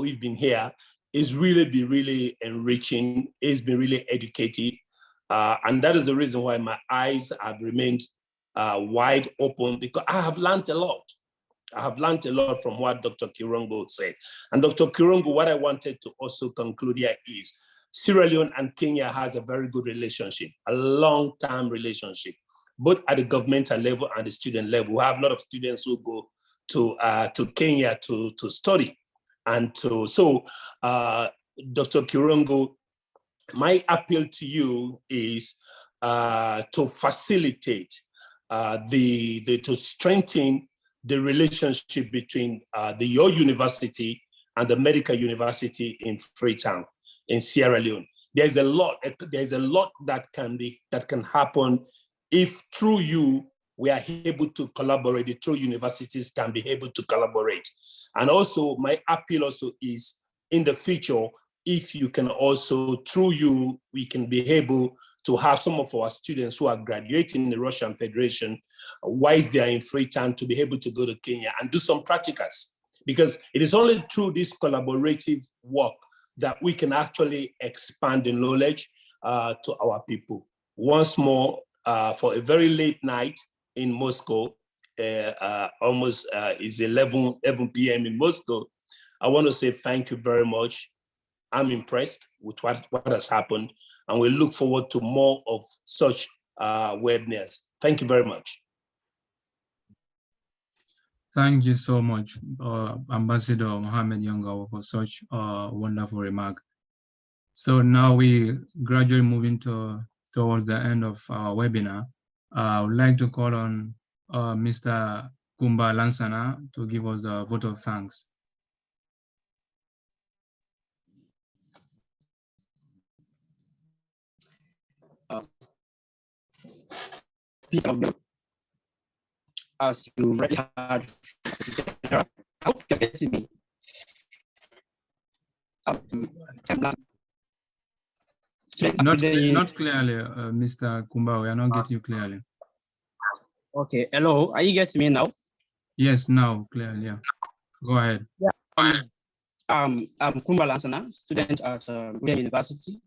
We've been here. It's really been really enriching. It's been really educative. And that is the reason why my eyes have remained wide open, because I have learned a lot. I have learned a lot from what Dr. Kirongo said. And Dr. Kirongo, what I wanted to also conclude here is Sierra Leone and Kenya has a very good relationship, a long-term relationship, both at the governmental level and the student level. We have a lot of students who go to Kenya to study. And so Dr. Kirongo, my appeal to you is to facilitate, to strengthen the relationship between your university and the medical university in Freetown, in Sierra Leone. There's a lot that can happen if through you we are able to collaborate. The two universities can be able to collaborate. And also my appeal also is in the future, if you can also, through you, we can be able to have some of our students who are graduating in the Russian Federation, whilst they are in Freetown, to be able to go to Kenya and do some practicals. Because it is only through this collaborative work that we can actually expand the knowledge to our people. Once more, for a very late night in Moscow, almost is 11 p.m. in Moscow, I want to say thank you very much. I'm impressed with what has happened, and we look forward to more of such webinars. Thank you very much. Thank you so much, Ambassador Mohamed Yongawo, for such a wonderful remark. So now we gradually moving towards the end of our webinar. I would like to call on Mr. Kumba Lansana to give us a vote of thanks. Peace of God. As you already heard, I hope you're getting me. Not clearly, Mr. Kumba, we are not getting you clearly. Okay, hello, are you getting me now? Yes, now, clearly, yeah. Go ahead. Yeah. I'm Kumba Lansana, student at Leoen University,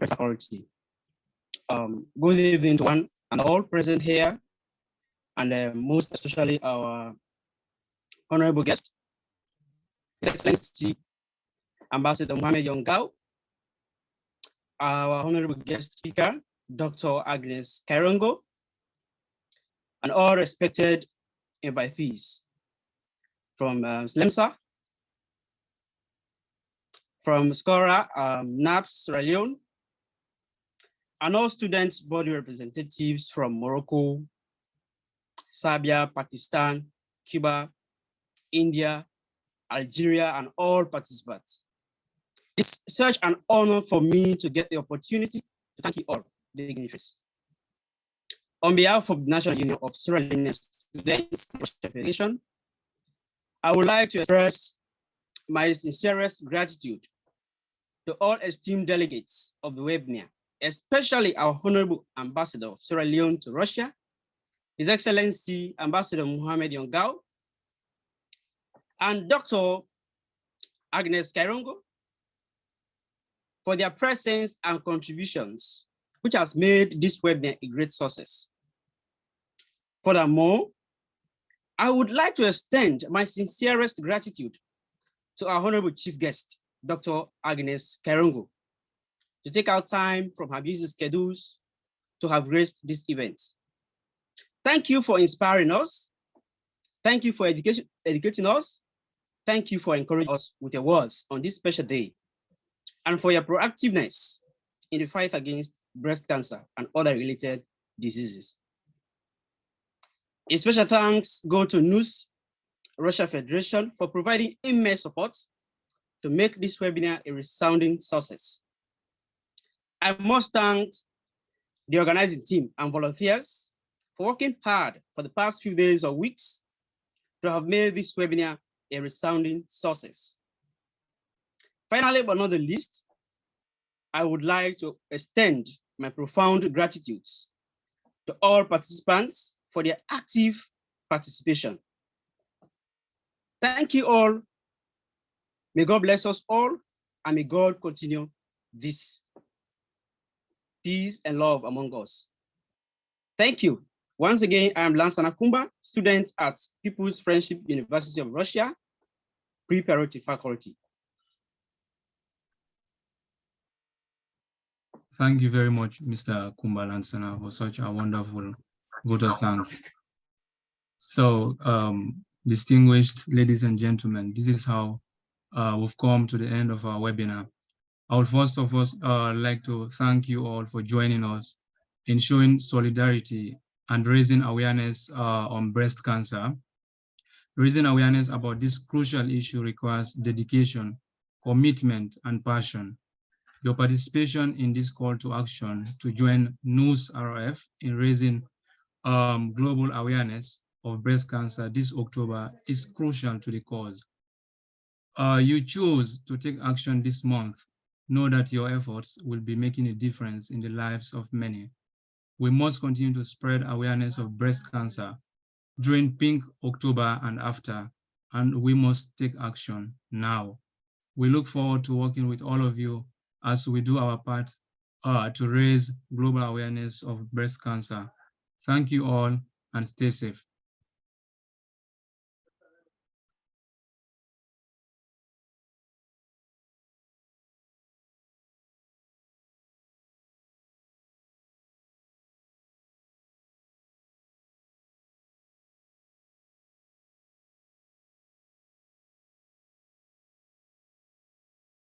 faculty. Good evening to one and all present here, and most especially our honorable guest, His Excellency Ambassador Mohamed Yongawo, our honorable guest speaker, Dr. Agnes Kirongo, and all respected invitees from SLEMSA, from SCORA, NUSS-Russian, and all students' body representatives from Morocco, Serbia, Pakistan, Cuba, India, Algeria, and all participants. It's such an honor for me to get the opportunity to thank you all, dignitaries. On behalf of the National Union of Sierra Leonean Students Federation, I would like to express my sincerest gratitude to all esteemed delegates of the webinar, especially our Honorable Ambassador of Sierra Leone to Russia, His Excellency Ambassador Mohamed Yongawo, and Dr. Agnes Kirongo, for their presence and contributions, which has made this webinar a great success. Furthermore, I would like to extend my sincerest gratitude to our Honorable Chief Guest, Dr. Agnes Kirongo, to take out time from her busy schedules to have graced this event. Thank you for inspiring us Thank you for educating us. Thank you for encouraging us with your words on this special day and for your proactiveness in the fight against breast cancer and other related diseases. A special thanks go to NUSS-Russian Federation for providing immense support to make this webinar a resounding success. I must thank the organizing team and volunteers for working hard for the past few days or weeks to have made this webinar a resounding success. Finally, but not the least, I would like to extend my profound gratitude to all participants for their active participation. Thank you all. May God bless us all, and may God continue this peace and love among us. Thank you. Once again, I am Lansana Kumba, student at People's Friendship University of Russia, preparatory faculty. Thank you very much, Mr. Kumba Lansana, for such a wonderful vote of thanks. So, distinguished ladies and gentlemen, this is how we've come to the end of our webinar. I would first of all like to thank you all for joining us in showing solidarity and raising awareness on breast cancer. Raising awareness about this crucial issue requires dedication, commitment, and passion. Your participation in this call to action to join NUSS-RF in raising global awareness of breast cancer this October is crucial to the cause. You choose to take action this month. Know that your efforts will be making a difference in the lives of many. We must continue to spread awareness of breast cancer during Pink October and after, and we must take action now. We look forward to working with all of you as we do our part to raise global awareness of breast cancer. Thank you all and stay safe.